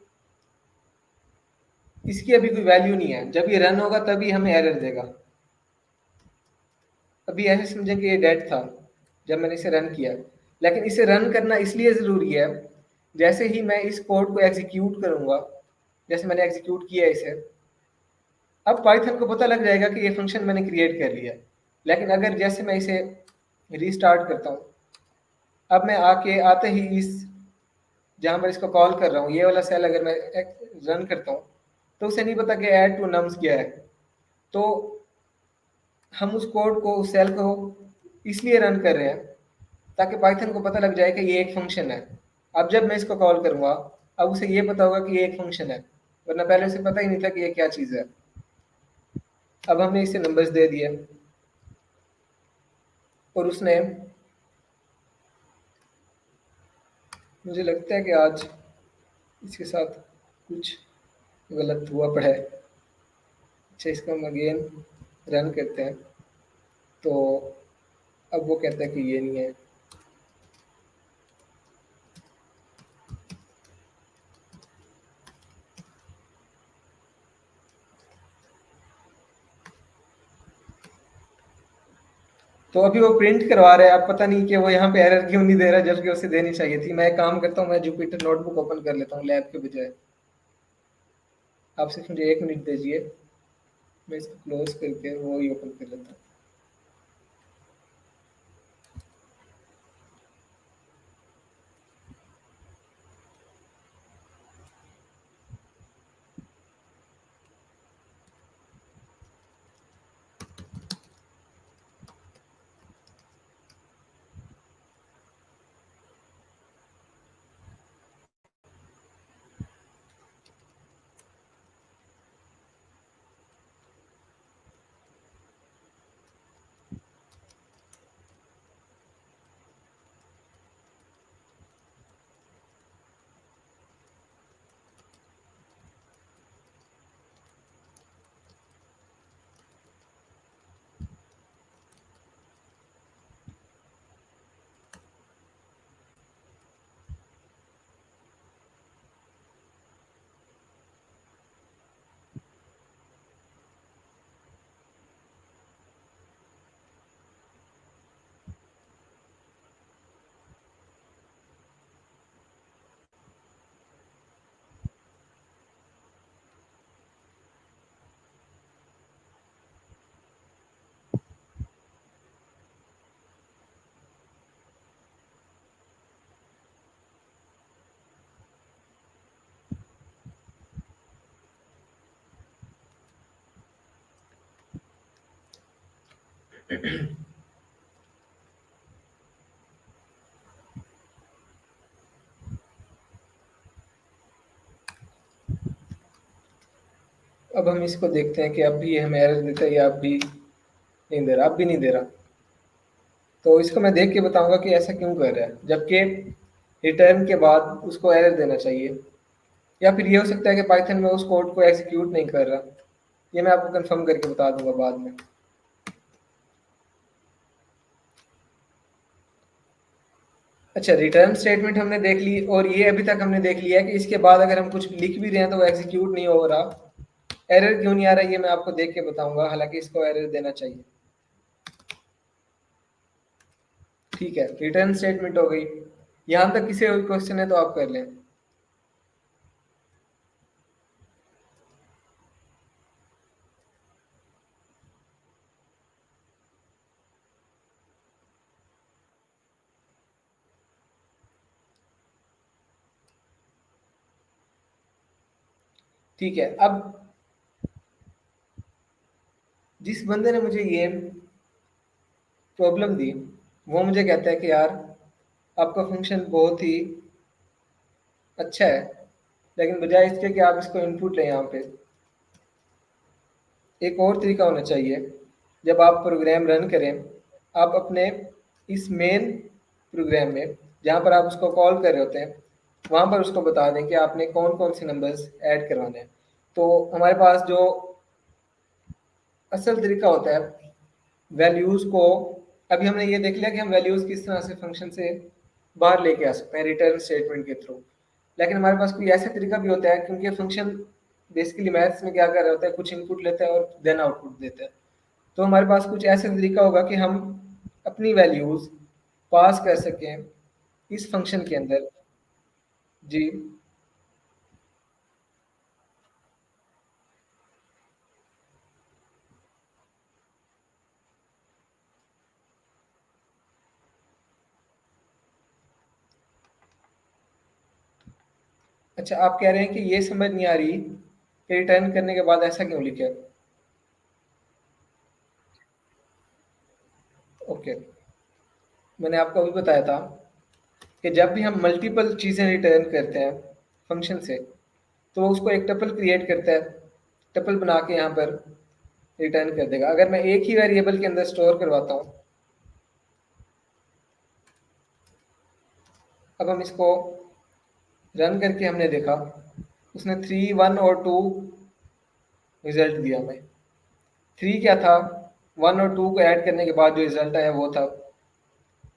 इसकी अभी कोई वैल्यू नहीं है, जब ये रन होगा तभी हमें एरर देगा। अभी ऐसे समझें कि ये डेड था जब मैंने इसे रन किया, लेकिन इसे रन करना इसलिए ज़रूरी है, जैसे ही मैं इस कोड को एग्जीक्यूट करूँगा, जैसे मैंने एग्जीक्यूट किया इसे, अब पाइथन को पता लग जाएगा कि ये फंक्शन मैंने क्रिएट कर लिया। लेकिन अगर जैसे मैं इसे रीस्टार्ट करता हूँ, अब मैं आते ही इस जहाँ मैं इसको कॉल कर रहा हूँ, ये वाला सेल अगर मैं रन करता हूँ, तो उसे नहीं पता कि ऐड टू नम्स क्या है। तो हम उस कोड को, उस सेल को इसलिए रन कर रहे हैं ताकि पाइथन को पता लग जाए कि ये एक फंक्शन है। अब जब मैं इसको कॉल करूँगा, अब उसे ये पता होगा कि ये एक फंक्शन है, वरना पहले उसे पता ही नहीं था कि ये क्या चीज़ है। अब हमने इसे नंबर्स दे दिए और उसने, मुझे लगता है कि आज इसके साथ कुछ गलत हुआ पड़ा है। अच्छा, इसको हम अगेन रन करते हैं, तो अब वो कहता है कि ये नहीं है। तो अभी वो प्रिंट करवा रहा है, अब पता नहीं कि वो यहाँ पे एरर क्यों नहीं दे रहा, जबकि उसे देनी चाहिए थी। मैं एक काम करता हूँ, मैं जुपिटर नोटबुक ओपन कर लेता हूँ लैब के बजाय। आप सिर्फ मुझे 1 मिनट दीजिए, मैं इसको क्लोज करके वो ही ओपन कर लेता हूँ। अब हम इसको देखते हैं कि अब भी ये हमें एरर देता है या अब भी नहीं दे रहा। अब भी नहीं दे रहा, तो इसको मैं देख के बताऊंगा कि ऐसा क्यों कर रहा है, जबकि रिटर्न के बाद उसको एरर देना चाहिए। या फिर ये हो सकता है कि पाइथन में उस कोड को एग्जीक्यूट नहीं कर रहा। ये मैं आपको कंफर्म करके बता दूंगा बाद में। अच्छा, रिटर्न स्टेटमेंट हमने देख ली, और ये अभी तक हमने देख लिया है कि इसके बाद अगर हम कुछ लिख भी रहे हैं तो वो एग्जीक्यूट नहीं हो रहा। एरर क्यों नहीं आ रहा है ये मैं आपको देख के बताऊंगा, हालांकि इसको एरर देना चाहिए। ठीक है, रिटर्न स्टेटमेंट हो गई। यहां तक किसी और क्वेश्चन है तो आप कर लें। ठीक है, अब जिस बंदे ने मुझे ये प्रॉब्लम दी, वो मुझे कहता है कि यार आपका फंक्शन बहुत ही अच्छा है, लेकिन बजाय इसके कि आप इसको इनपुट लें, यहाँ पे एक और तरीका होना चाहिए। जब आप प्रोग्राम रन करें, आप अपने इस मेन प्रोग्राम में जहाँ पर आप उसको कॉल कर रहे होते हैं, वहाँ पर उसको बता दें कि आपने कौन कौन से नंबर्स ऐड करवाने हैं। तो हमारे पास जो असल तरीका होता है वैल्यूज़ को, अभी हमने ये देख लिया कि हम वैल्यूज़ किस तरह से फंक्शन से बाहर लेके आ सकते हैं रिटर्न स्टेटमेंट के थ्रू। लेकिन हमारे पास कोई ऐसा तरीका भी होता है, क्योंकि फंक्शन बेसिकली मैथ्स में क्या कर रहा होता है, कुछ इनपुट लेता है और देन आउटपुट देता है। तो हमारे पास कुछ ऐसा तरीका होगा कि हम अपनी वैल्यूज़ पास कर सकें इस फंक्शन के अंदर। जी। अच्छा, आप कह रहे हैं कि ये समझ नहीं आ रही कि रिटर्न करने के बाद ऐसा क्यों लिखा है। ओके, मैंने आपको अभी बताया था कि जब भी हम मल्टीपल चीज़ें रिटर्न करते हैं फंक्शन से, तो वो उसको एक टपल क्रिएट करता है, टपल बना के यहाँ पर रिटर्न कर देगा। अगर मैं एक ही वेरिएबल के अंदर स्टोर करवाता हूँ, अब हम इसको रन करके हमने देखा, उसने 3, 1 और 2 रिजल्ट दिया हमें। 3 क्या था, 1 और 2 को ऐड करने के बाद जो रिजल्ट आया वो था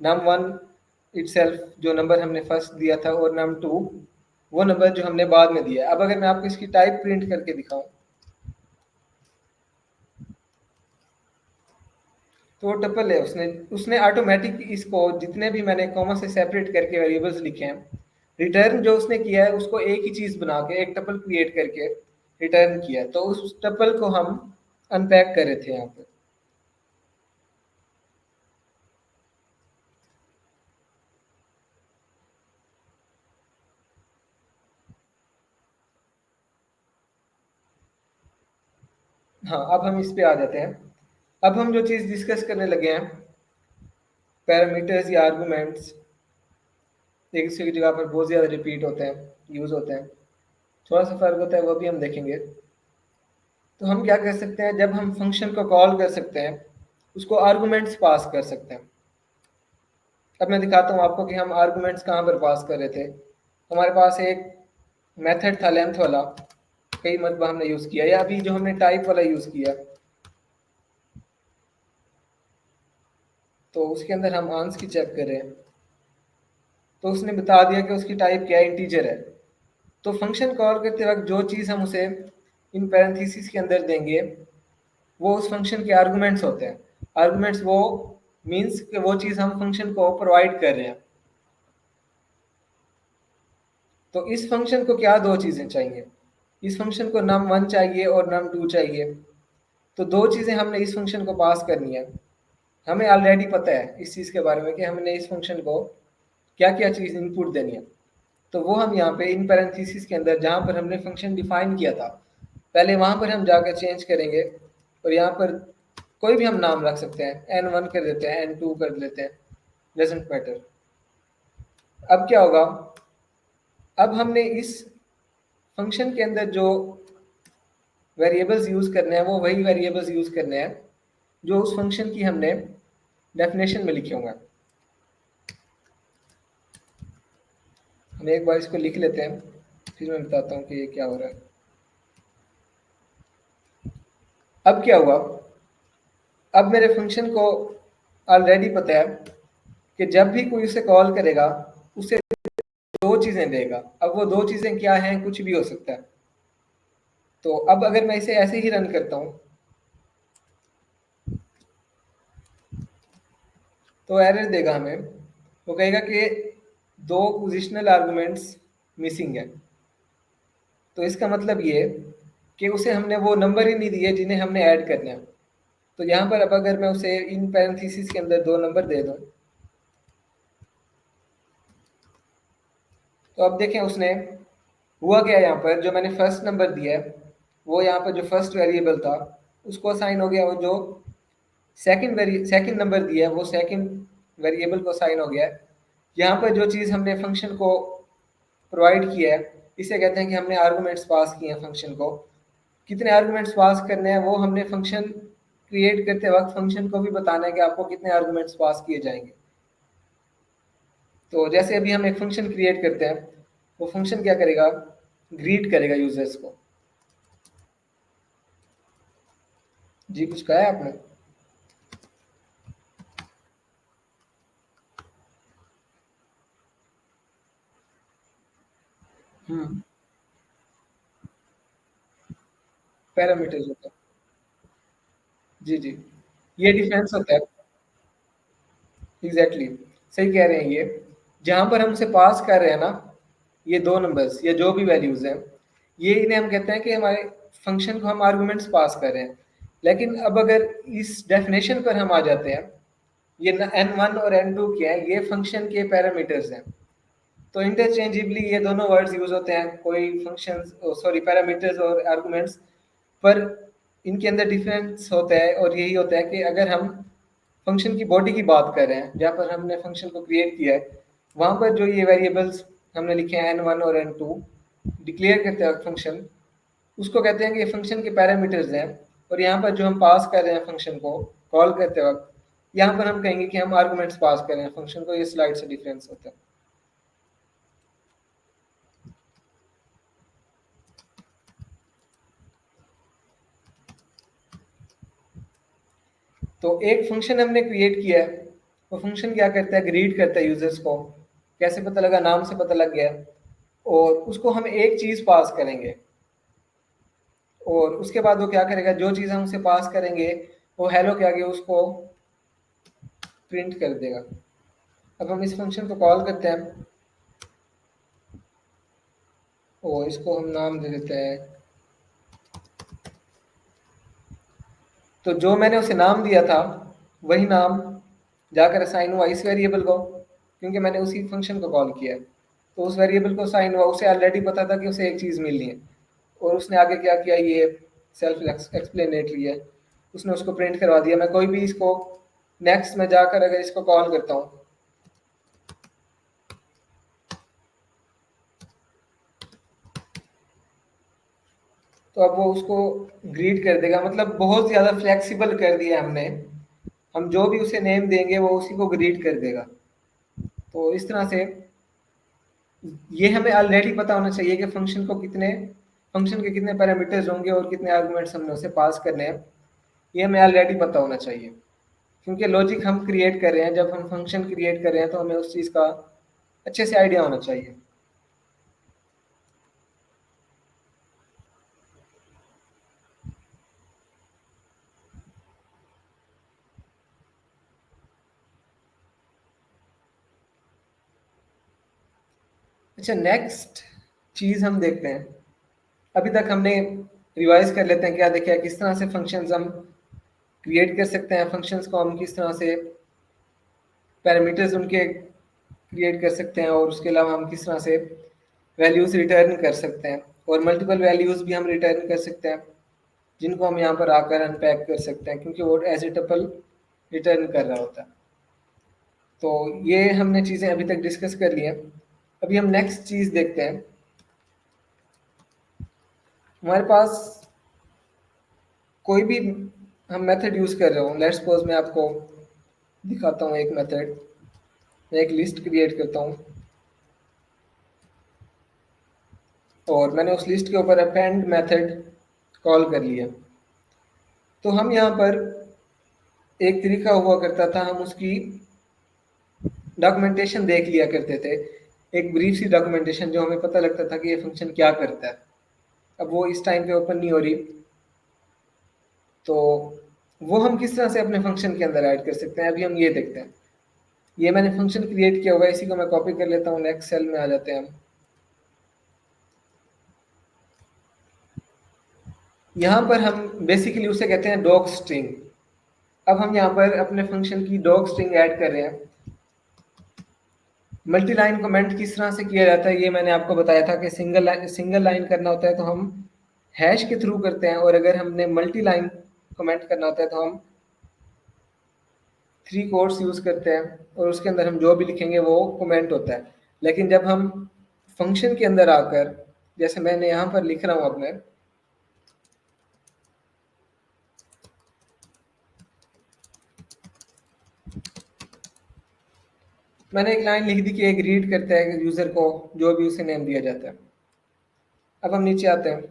नम 1 इटसेल्फ, जो नंबर हमने फर्स्ट दिया था, और नम 2 वो नंबर जो हमने बाद में दिया। अब अगर मैं आपको इसकी टाइप प्रिंट करके दिखाऊं, तो वो टपल है, उसने उसने ऑटोमेटिक इसको जितने भी मैंने कॉमा से सेपरेट करके वेरिएबल्स लिखे हैं, रिटर्न जो उसने किया है उसको एक ही चीज बना के एक टपल क्रिएट करके रिटर्न किया है। तो उस टपल को हम अनपैक कर रहे थे यहाँ पे। हाँ, अब हम इस पे आ जाते हैं। अब हम जो चीज़ डिस्कस करने लगे हैं, पैरामीटर्स या आर्गूमेंट्स एक दूसरे की जगह पर बहुत ज़्यादा रिपीट होते हैं, यूज़ होते हैं, थोड़ा सा फ़र्क होता है, वो भी हम देखेंगे। तो हम क्या कर सकते हैं, जब हम फंक्शन को कॉल कर सकते हैं, उसको आर्गूमेंट्स पास कर सकते हैं। अब मैं दिखाता हूँ आपको कि हम आर्गूमेंट्स कहाँ पर पास कर रहे थे। हमारे पास एक मेथड था लेंथ वाला, कई मरतबा हमने यूज़ किया, या अभी जो हमने टाइप वाला यूज़ किया, तो उसके अंदर हम आंस की चेक करें, तो उसने बता दिया कि उसकी टाइप क्या है, इंटीजर है। तो फंक्शन कॉल करते वक्त जो चीज़ हम उसे इन पैरेंथेसिस के अंदर देंगे, वो उस फंक्शन के आर्गुमेंट्स होते हैं। आर्गुमेंट्स वो मीन्स कि वो चीज़ हम फंक्शन को प्रोवाइड कर रहे हैं। तो इस फंक्शन को क्या दो चीज़ें चाहिए, इस फंक्शन को नम 1 चाहिए और नम 2 चाहिए। तो दो चीज़ें हमने इस फंक्शन को पास करनी है। हमें ऑलरेडी पता है इस चीज़ के बारे में कि हमने इस फंक्शन को क्या क्या चीज़ इनपुट देनी है। तो वो हम यहाँ पे इन पैरेंथेसिस के अंदर जहाँ पर हमने फंक्शन डिफाइन किया था, पहले वहाँ पर हम जाकर चेंज करेंगे, और यहाँ पर कोई भी हम नाम रख सकते हैं, n1 कर देते हैं, n2 कर देते हैं, डजेंट मैटर। अब क्या होगा, अब हमने इस फंक्शन के अंदर जो वेरिएबल्स यूज़ करने हैं, वो वही वेरिएबल्स यूज़ करने हैं जो उस फंक्शन की हमने डेफिनेशन में लिखे होंगे। हम एक बार इसको लिख लेते हैं, फिर मैं बताता हूँ कि ये क्या हो रहा है। अब क्या हुआ, अब मेरे फंक्शन को ऑलरेडी पता है कि जब भी कोई उसे कॉल करेगा, उसे दो चीज़ें देगा। अब वो दो चीज़ें क्या हैं, कुछ भी हो सकता है। तो अब अगर मैं इसे ऐसे ही रन करता हूँ तो एरर देगा हमें। वो कहेगा कि 2 पोजिशनल आर्गुमेंट्स मिसिंग है। तो इसका मतलब ये कि उसे हमने वो नंबर ही नहीं दिए जिन्हें हमने ऐड करना है। तो यहाँ पर अब अगर मैं उसे इन पैरेंथेसिस के अंदर 2 नंबर दे दूँ, तो अब देखें उसने हुआ क्या। यहाँ पर जो मैंने फर्स्ट नंबर दिया है, वो यहाँ पर जो फर्स्ट वेरिएबल था उसको असाइन हो गया, वो जो सेकंड नंबर दिया है वो सेकंड वेरिएबल को असाइन हो गया है। यहाँ पर जो चीज़ हमने फंक्शन को प्रोवाइड किया है, इसे कहते हैं कि हमने आर्गुमेंट्स पास किए हैं फंक्शन को। कितने आर्गुमेंट्स पास करने हैं वो हमने फंक्शन क्रिएट करते वक्त फंक्शन को भी बताना है कि आपको कितने आर्गुमेंट्स पास किए जाएंगे। तो जैसे अभी हम एक फंक्शन क्रिएट करते हैं, वो फंक्शन क्या करेगा, ग्रीट करेगा यूजर्स को। जी कुछ कहा है आपने? पैरामीटर्स होता है। जी जी, ये डिफरेंस होता है। एग्जैक्टली सही कह रहे हैं। ये जहां पर हम उसे पास कर रहे हैं ना, ये 2 नंबर्स या जो भी वैल्यूज हैं, ये इन्हें हम कहते हैं कि हमारे फंक्शन को हम आर्गुमेंट्स पास कर रहे हैं। लेकिन अब अगर इस डेफिनेशन पर हम आ जाते हैं, ये n1 और n2 क्या है, ये फंक्शन के पैरामीटर्स हैं। तो इंटरचेंजेबली ये दोनों वर्ड्स यूज होते हैं, कोई फंक्शन सॉरी पैरामीटर्स और आर्गुमेंट्स, पर इनके अंदर डिफरेंस होता है। और यही होता है कि अगर हम फंक्शन की बॉडी की बात कर रहे हैं, जहाँ पर हमने फंक्शन को क्रिएट किया है, वहाँ पर जो ये वेरिएबल्स हमने लिखे हैं n1 और n2 डिक्लेयर करते हैं फंक्शन, उसको कहते हैं कि ये फंक्शन के पैरामीटर्स हैं। और यहाँ पर जो हम पास कर रहे हैं फंक्शन को कॉल करते वक्त, यहाँ पर हम कहेंगे कि हम आर्गुमेंट्स पास कर रहे हैं फंक्शन को। ये स्लाइड से डिफरेंस होता है। तो एक फंक्शन हमने क्रिएट किया है, वो फंक्शन क्या करता है, ग्रीट करता है यूजर्स को। कैसे पता लगा, नाम से पता लग गया। और उसको हम एक चीज पास करेंगे, और उसके बाद वो क्या करेगा, जो चीज हम उसे पास करेंगे वो हेलो के आगे उसको प्रिंट कर देगा। अब हम इस फंक्शन को कॉल करते हैं और इसको हम नाम दे देते हैं। तो जो मैंने उसे नाम दिया था वही नाम जाकर असाइन हुआ इस वेरिएबल को, क्योंकि मैंने उसी फंक्शन को कॉल किया है। तो उस वेरिएबल को असाइन हुआ, उसे ऑलरेडी पता था कि उसे एक चीज़ मिलनी है। और उसने आगे क्या किया, ये सेल्फ एक्सप्लेनेटरी है, उसने उसको प्रिंट करवा दिया। मैं कोई भी इसको नेक्स्ट में जाकर अगर इसको कॉल करता हूँ, तो अब वो उसको ग्रीट कर देगा। मतलब बहुत ज़्यादा फ्लेक्सिबल कर दिया हमने। हम जो भी उसे नेम देंगे वो उसी को ग्रीट कर देगा। तो इस तरह से ये हमें ऑलरेडी पता होना चाहिए कि फंक्शन के कितने पैरामीटर्स होंगे और कितने आर्गुमेंट्स हमने उसे पास करने हैं। ये हमें ऑलरेडी पता होना चाहिए, क्योंकि लॉजिक हम क्रिएट कर रहे हैं। जब हम फंक्शन क्रिएट कर रहे हैं तो हमें उस चीज़ का अच्छे से आइडिया होना चाहिए। अच्छा, नेक्स्ट चीज़ हम देखते हैं। अभी तक हमने रिवाइज कर लेते हैं, क्या देखा है, किस तरह से फंक्शंस हम क्रिएट कर सकते हैं, फंक्शंस को हम किस तरह से पैरामीटर्स उनके क्रिएट कर सकते हैं, और उसके अलावा हम किस तरह से वैल्यूज रिटर्न कर सकते हैं। और मल्टीपल वैल्यूज भी हम रिटर्न कर सकते हैं, जिनको हम यहाँ पर आकर अनपैक कर सकते हैं, क्योंकि वो एज ए टपल रिटर्न कर रहा होता है। तो ये हमने चीज़ें अभी तक डिस्कस कर ली हैं। अभी हम नेक्स्ट चीज़ देखते हैं। हमारे पास कोई भी हम मेथड यूज़ कर रहे हो, लेट्स सपोज मैं आपको दिखाता हूँ एक मेथड। मैं एक लिस्ट क्रिएट करता हूँ और मैंने उस लिस्ट के ऊपर अपेंड मेथड कॉल कर लिया। तो हम यहाँ पर एक तरीका हुआ करता था, हम उसकी डॉक्यूमेंटेशन देख लिया करते थे, एक ब्रीफ सी डॉक्यूमेंटेशन, जो हमें पता लगता था कि ये फंक्शन क्या करता है। अब वो इस टाइम पे ओपन नहीं हो रही, तो वो हम किस तरह से अपने फंक्शन के अंदर ऐड कर सकते हैं, अभी हम ये देखते हैं। ये मैंने फंक्शन क्रिएट किया हुआ है, इसी को मैं कॉपी कर लेता हूँ, नेक्स्ट सेल में आ जाते हैं हम। यहाँ पर हम बेसिकली उसे कहते हैं डॉग स्ट्रिंग। अब हम यहाँ पर अपने फंक्शन की डॉग स्ट्रिंग ऐड कर रहे हैं। मल्टी लाइन कमेंट किस तरह से किया जाता है ये मैंने आपको बताया था कि सिंगल लाइन करना होता है तो हम हैश के थ्रू करते हैं, और अगर हमने मल्टी लाइन कमेंट करना होता है तो हम थ्री कोट्स यूज करते हैं, और उसके अंदर हम जो भी लिखेंगे वो कमेंट होता है। लेकिन जब हम फंक्शन के अंदर आकर, जैसे मैंने यहाँ पर लिख रहा हूँ अपने, मैंने एक लाइन लिख दी कि एक रीड करता है यूजर को जो भी उसे नेम दिया जाता है। अब हम नीचे आते हैं,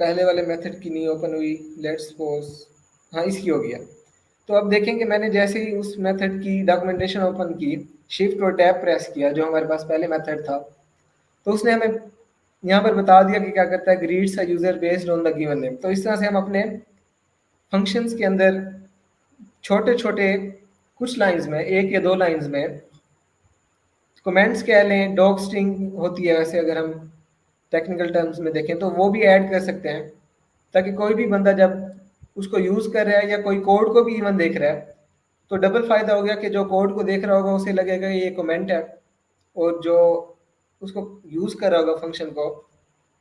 पहले वाले मेथड की नहीं ओपन हुई, लेट्स सपोज हाँ इसकी हो गया। तो अब देखेंगे मैंने जैसे ही उस मेथड की डॉक्यूमेंटेशन ओपन की, शिफ्ट और टैब प्रेस किया जो हमारे पास पहले मेथड था, तो उसने हमें यहाँ पर बता दिया कि क्या करता है, greets a user based on the given name. तो इस तरह से हम अपने फंक्शंस के अंदर छोटे छोटे कुछ लाइंस में, एक या दो लाइंस में कमेंट्स कह लें, डॉग स्ट्रिंग होती है वैसे अगर हम टेक्निकल टर्म्स में देखें तो, वो भी ऐड कर सकते हैं, ताकि कोई भी बंदा जब उसको यूज कर रहा है या कोई कोड को भी इवन देख रहा है तो डबल फायदा हो गया कि जो कोड को देख रहा होगा उसे लगेगा ये कमेंट है, और जो उसको यूज कर रहा होगा फंक्शन को,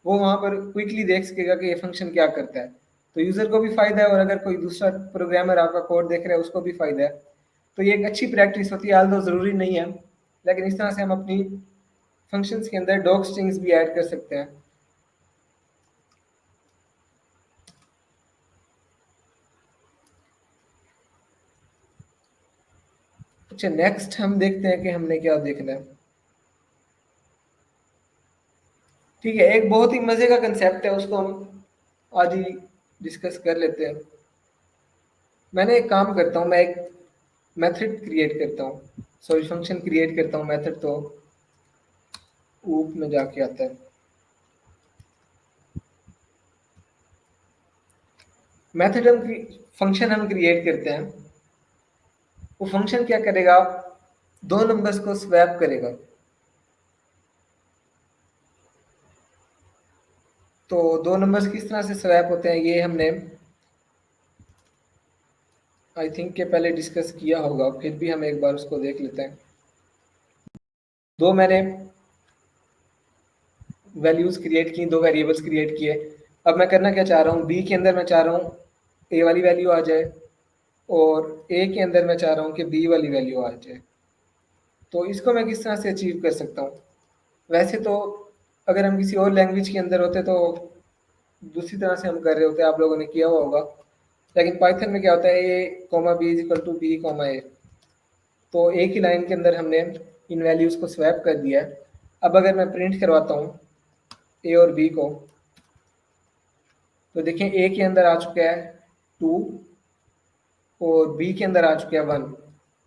वो वहां पर क्विकली देख सकेगा कि ये फंक्शन क्या करता है। तो यूजर को भी फायदा है, और अगर कोई दूसरा प्रोग्रामर आपका कोड देख रहा है उसको भी फायदा है। तो ये एक अच्छी प्रैक्टिस होती है, आल दो जरूरी नहीं है, लेकिन इस तरह से हम अपनी फंक्शंस के अंदर डॉग स्ट्रिंग्स भी ऐड कर सकते हैं। अच्छा, नेक्स्ट हम देखते हैं कि हमने क्या देखना है। ठीक है, एक बहुत ही मजे का कंसेप्ट है, उसको हम आज ही डिस्कस कर लेते हैं। मैंने एक काम करता हूँ, मैं एक मेथड क्रिएट करता हूँ, सॉरी फंक्शन क्रिएट करता हूँ, मेथड तो ऊप में जाके आता है। मेथड हम फंक्शन हम क्रिएट करते हैं, वो फंक्शन क्या करेगा, दो नंबर्स को स्वैप करेगा। तो दो नंबर्स किस तरह से स्वैप होते हैं ये हमने आई थिंक के पहले डिस्कस किया होगा, फिर भी हम एक बार उसको देख लेते हैं। दो मैंने वैल्यूज क्रिएट की, दो वेरिएबल्स क्रिएट किए। अब मैं करना क्या चाह रहा हूँ, बी के अंदर मैं चाह रहा हूँ ए वाली वैल्यू आ जाए, और ए के अंदर मैं चाह रहा हूँ कि बी वाली वैल्यू आ जाए। तो इसको मैं किस तरह से अचीव कर सकता हूँ। वैसे तो अगर हम किसी और लैंग्वेज के अंदर होते तो दूसरी तरह से हम कर रहे होते, आप लोगों ने किया हुआ होगा। लेकिन पाइथन में क्या होता है, A comma B is equal to B comma A. तो एक ही लाइन के अंदर हमने इन वैल्यूज को स्वैप कर दिया है। अब अगर मैं प्रिंट करवाता हूँ ए और बी को, तो देखें ए के अंदर आ चुका है 2 और बी के अंदर आ चुका है 1,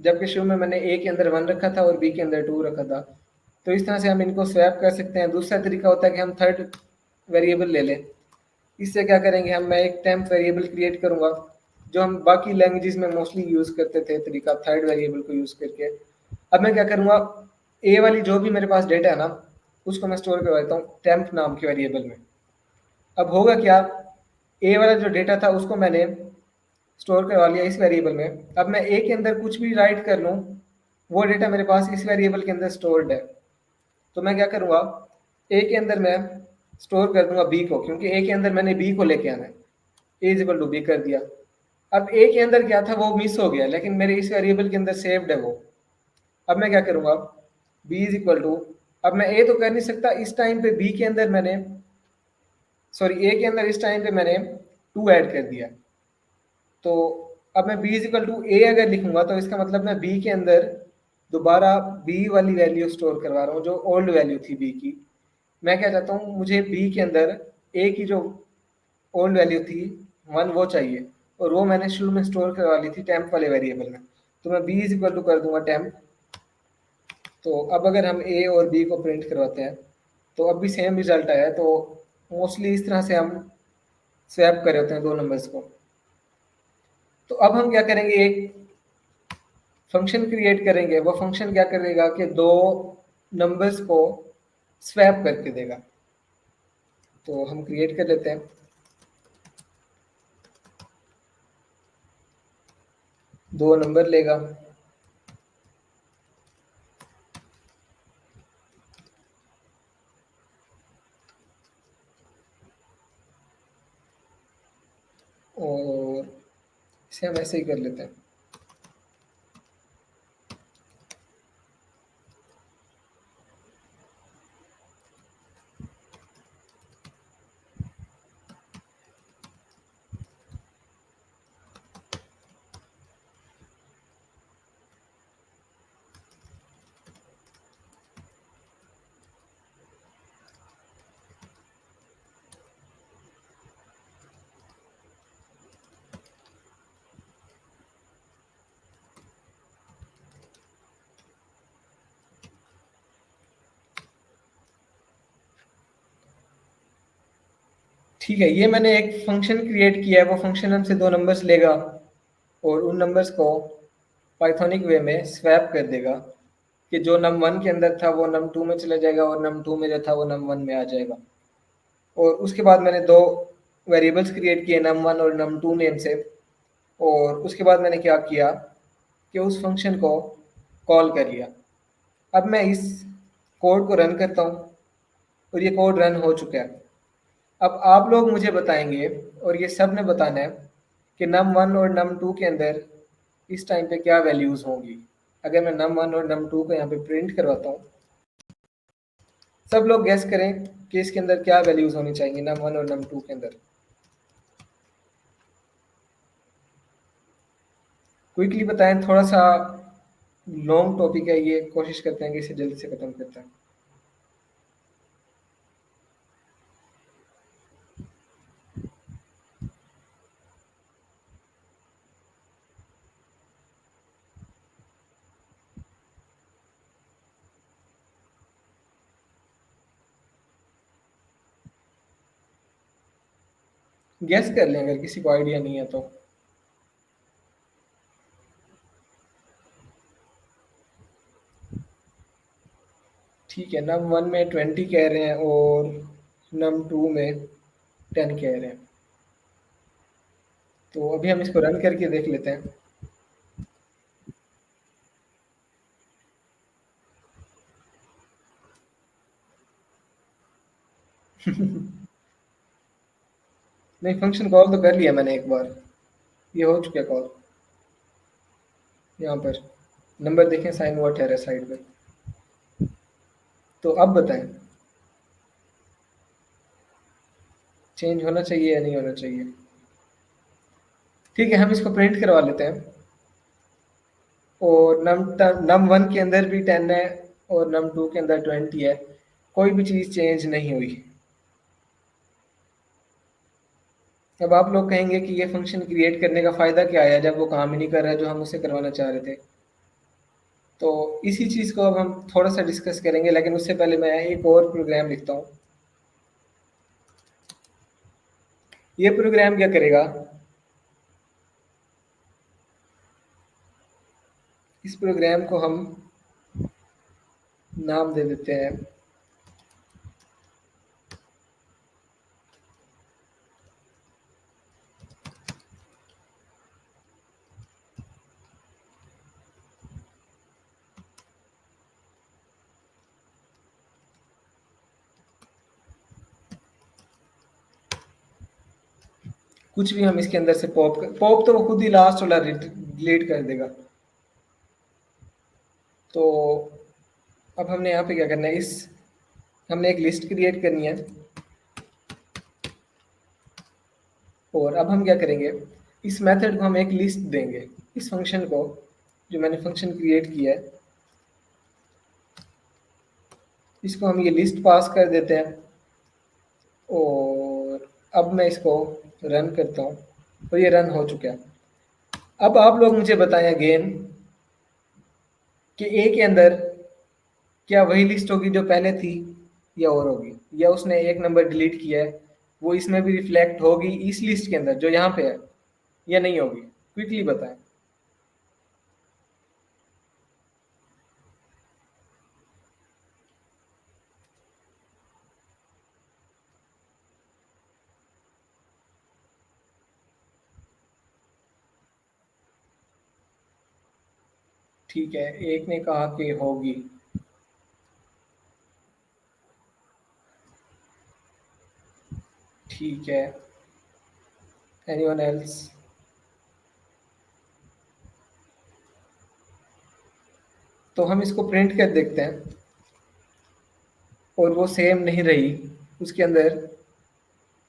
जबकि शुरू में मैंने ए के अंदर 1 रखा था और बी के अंदर 2 रखा था। तो इस तरह से हम इनको स्वैप कर सकते हैं। दूसरा तरीका होता है कि हम थर्ड वेरिएबल ले लें। इससे क्या करेंगे हम, मैं एक टेम्प वेरिएबल क्रिएट करूंगा, जो हम बाकी लैंग्वेजेस में मोस्टली यूज करते थे तरीका, थर्ड वेरिएबल को यूज करके। अब मैं क्या करूंगा, ए वाली जो भी मेरे पास डेटा है ना, उसको मैं स्टोर करवा देता हूँ टेम्प नाम के वेरिएबल में। अब होगा क्या, ए वाला जो डेटा था उसको मैंने स्टोर करवा लिया इस वेरिएबल में। अब मैं ए के अंदर कुछ भी राइट कर लूँ, वो डेटा मेरे पास इस वेरिएबल के अंदर स्टोर्ड है। तो मैं क्या करूँगा, ए के अंदर मैं स्टोर कर दूंगा बी को, क्योंकि ए के अंदर मैंने बी को लेके आना है। ए इज इक्वल टू बी कर दिया। अब ए के अंदर क्या था वो मिस हो गया, लेकिन मेरे इस वेरिएबल के अंदर सेव्ड है वो। अब मैं क्या करूँगा, बी इज इक्वल टू, अब मैं ए तो कर नहीं सकता, इस टाइम पे बी के अंदर मैंने, सॉरी ए के अंदर इस टाइम पे मैंने 2 ऐड कर दिया। तो अब मैं बी इज इक्वल टू ए अगर लिखूंगा तो इसका मतलब मैं बी के अंदर दोबारा बी वाली वैल्यू स्टोर करवा रहा हूँ जो ओल्ड वैल्यू थी बी की। मैं क्या चाहता हूँ, मुझे बी के अंदर ए की जो ओल्ड वैल्यू थी 1 वो चाहिए, और वो मैंने शुरू में स्टोर करवा ली थी टेम्प वाले वेरिएबल में। तो मैं बी इज इक्वल टू कर दूंगा टेम्प। तो अब अगर हम ए और बी को प्रिंट करवाते हैं, तो अब भी सेम रिजल्ट आया है। तो मोस्टली इस तरह से हम स्वैप कर रहे होते हैं दो नंबर्स को। तो अब हम क्या करेंगे, एक फंक्शन क्रिएट करेंगे। वो फंक्शन क्या करेगा कि दो नंबर्स को स्वैप करके देगा। तो हम क्रिएट कर लेते हैं। दो नंबर लेगा, और इसे हम ऐसे ही कर लेते हैं। ठीक है, ये मैंने एक फंक्शन क्रिएट किया है। वो फंक्शन हमसे दो नंबर्स लेगा और उन नंबर्स को पाइथोनिक वे में स्वैप कर देगा कि जो नम वन के अंदर था वो नम टू में चला जाएगा और नम टू में जो था वो नम वन में आ जाएगा। और उसके बाद मैंने दो वेरिएबल्स क्रिएट किए, नम वन और नम टू नेम से। और उसके बाद मैंने क्या किया कि उस फंक्शन को कॉल कर लिया। अब मैं इस कोड को रन करता हूँ और ये कोड रन हो चुका है। अब आप लोग मुझे बताएंगे, और ये सब ने बताना है, कि नम वन और नम टू के अंदर इस टाइम पे क्या वैल्यूज़ होंगी। अगर मैं नम वन और नम टू को यहाँ पे प्रिंट करवाता हूँ, सब लोग गैस करें कि इसके अंदर क्या वैल्यूज़ होनी चाहिए नम वन और नम टू के अंदर। क्विकली बताएं, थोड़ा सा लॉन्ग टॉपिक है ये, कोशिश करते हैं कि इसे जल्दी से ख़त्म करते हैं। गैस कर लें अगर किसी को आइडिया नहीं है तो। ठीक है, नम वन में 20 कह रहे हैं और नम टू में 10 कह रहे हैं। तो अभी हम इसको रन करके देख लेते हैं। नहीं, फंक्शन कॉल तो कर लिया मैंने एक बार, ये हो चुका है कॉल। यहाँ पर नंबर देखें, साइन हुआ ठहरा साइड पे। तो अब बताएं, चेंज होना चाहिए या नहीं होना चाहिए। ठीक है, हम इसको प्रिंट करवा लेते हैं। और नम वन के अंदर भी 10 है और नम टू के अंदर 20 है। कोई भी चीज़ चेंज नहीं हुई। अब आप लोग कहेंगे कि ये फंक्शन क्रिएट करने का फ़ायदा क्या है जब वो काम ही नहीं कर रहा है जो हम उसे करवाना चाह रहे थे। तो इसी चीज़ को अब हम थोड़ा सा डिस्कस करेंगे, लेकिन उससे पहले मैं एक और प्रोग्राम लिखता हूँ। ये प्रोग्राम क्या करेगा, इस प्रोग्राम को हम नाम दे देते हैं कुछ भी। हम इसके अंदर से पॉप तो वो खुद ही लास्ट वाला डिलीट कर देगा। तो अब हमने यहाँ पे क्या करना है, इस हमने एक लिस्ट क्रिएट करनी है। और अब हम क्या करेंगे, इस मेथड को हम एक लिस्ट देंगे। इस फंक्शन को, जो मैंने फंक्शन क्रिएट किया है, इसको हम ये लिस्ट पास कर देते हैं। और अब मैं इसको रन करता हूँ और ये रन हो चुका है। अब आप लोग मुझे बताएं अगेन कि ए के अंदर क्या वही लिस्ट होगी जो पहले थी, या और होगी, या उसने एक नंबर डिलीट किया है, वो इसमें भी रिफ्लेक्ट होगी इस लिस्ट के अंदर जो यहाँ पे है, या नहीं होगी? क्विकली बताएं। ठीक है, एक ने कहा कि होगी। ठीक है, एनीवन एल्स? तो हम इसको प्रिंट कर देखते हैं, और वो सेम नहीं रही उसके अंदर।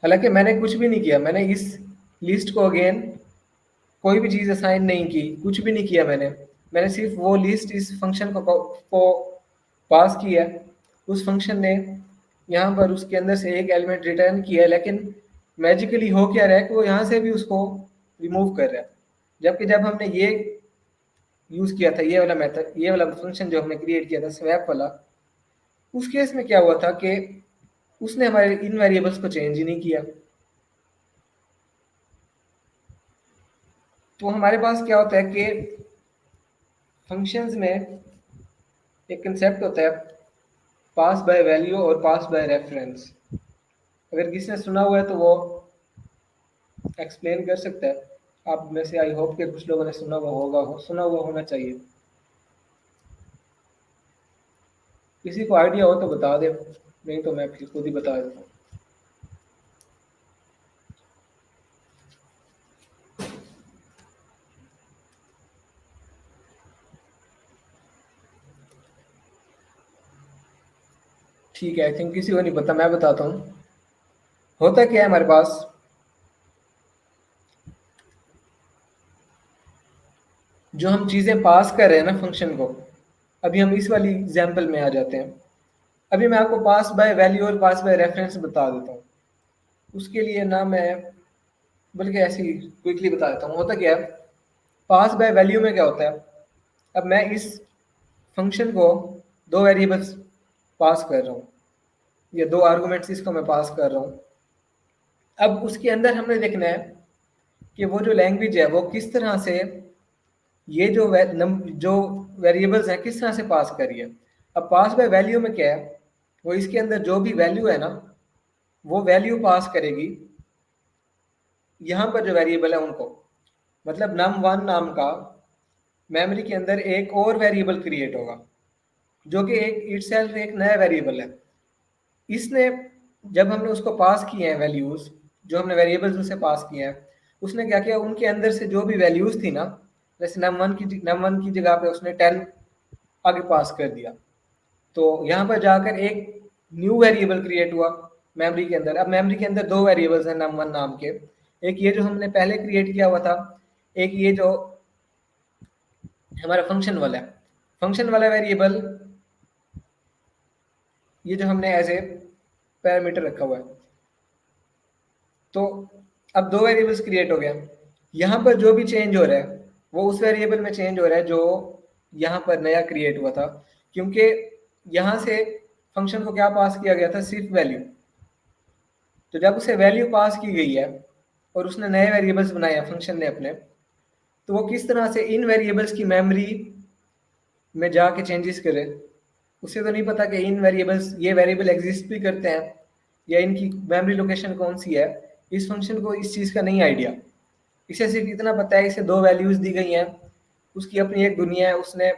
हालांकि मैंने कुछ भी नहीं किया, मैंने इस लिस्ट को अगेन कोई भी चीज़ असाइन नहीं की, कुछ भी नहीं किया मैंने। मैंने सिर्फ वो लिस्ट इस फंक्शन को पास किया, उस फंक्शन ने यहाँ पर उसके अंदर से एक एलिमेंट रिटर्न किया, लेकिन मैजिकली हो क्या रहा है कि वो यहाँ से भी उसको रिमूव कर रहा है। जबकि जब हमने ये यूज़ किया था, ये वाला मेथड, ये वाला फंक्शन जो हमने क्रिएट किया था स्वैप वाला, उस केस में क्या हुआ था कि उसने हमारे इन वेरिएबल्स को चेंज ही नहीं किया। तो हमारे पास क्या होता है कि फंक्शंस में एक कंसेप्ट होता है पास बाय वैल्यू और पास बाय रेफरेंस। अगर किसी ने सुना हुआ है तो वो एक्सप्लेन कर सकता है। आप में से आई होप कि कुछ लोगों ने सुना हुआ होगा, सुना हुआ होना चाहिए। किसी को आइडिया हो तो बता दे, नहीं तो मैं फिर खुद ही बता देता हूँ। ठीक है, आई थिंक किसी को नहीं पता, मैं बताता हूँ। होता क्या है हमारे पास, जो हम चीज़ें पास कर रहे हैं ना फंक्शन को, अभी हम इस वाली एग्जाम्पल में आ जाते हैं। अभी मैं आपको पास बाय वैल्यू और पास बाय रेफरेंस बता देता हूँ। उसके लिए ना मैं, बल्कि ऐसे ही क्विकली बता देता हूँ। होता क्या है, पास बाय वैल्यू में क्या होता है, अब मैं इस फंक्शन को दो वेरिएबल्स पास कर रहा हूँ, या दो आर्गुमेंट्स इसको मैं पास कर रहा हूँ। अब उसके अंदर हमने देखना है कि वो जो लैंग्वेज है वो किस तरह से ये जो वेरिएबल्स हैं किस तरह से पास करी है। अब पास बाय वैल्यू में क्या है, वो इसके अंदर जो भी वैल्यू है ना, वो वैल्यू पास करेगी यहाँ पर जो वेरिएबल है उनको। मतलब num1 नाम का मेमोरी के अंदर एक और वेरिएबल क्रिएट होगा, जो कि एक इटसेल्फ एक नया वेरिएबल है। इसने, जब हमने उसको पास किए हैं वैल्यूज, जो हमने वेरिएबल्स उसे पास किए हैं, उसने क्या किया, उनके अंदर से जो भी वैल्यूज थी ना, जैसे num1 की जगह पे उसने 10 आगे पास कर दिया, तो यहाँ पर जाकर एक न्यू वेरिएबल क्रिएट हुआ मेमोरी के अंदर। अब मेमोरी के अंदर दो वेरिएबल्स हैं num1 नाम के, एक ये जो हमने पहले क्रिएट किया हुआ था, एक ये जो हमारा फंक्शन वाला है। फंक्शन वाला वेरिएबल ये जो हमने एज ए पैरामीटर रखा हुआ है। तो अब दो वेरिएबल्स क्रिएट हो गया। यहाँ पर जो भी चेंज हो रहा है वो उस वेरिएबल में चेंज हो रहा है जो यहाँ पर नया क्रिएट हुआ था, क्योंकि यहाँ से फंक्शन को क्या पास किया गया था, सिर्फ वैल्यू। तो जब उसे वैल्यू पास की गई है और उसने नए वेरिएबल्स बनाए हैं फंक्शन ने अपने, तो वो किस तरह से इन वेरिएबल्स की मेमोरी में जाके चेंजेस करे। उसे तो नहीं पता कि इन वेरिएबल्स, ये वेरिएबल एग्जिस्ट भी करते हैं या इनकी मेमोरी लोकेशन कौन सी है। इस फंक्शन को इस चीज़ का नहीं आइडिया। इसे सिर्फ इतना पता है, इसे दो वैल्यूज दी गई हैं, उसकी अपनी एक दुनिया है, उसने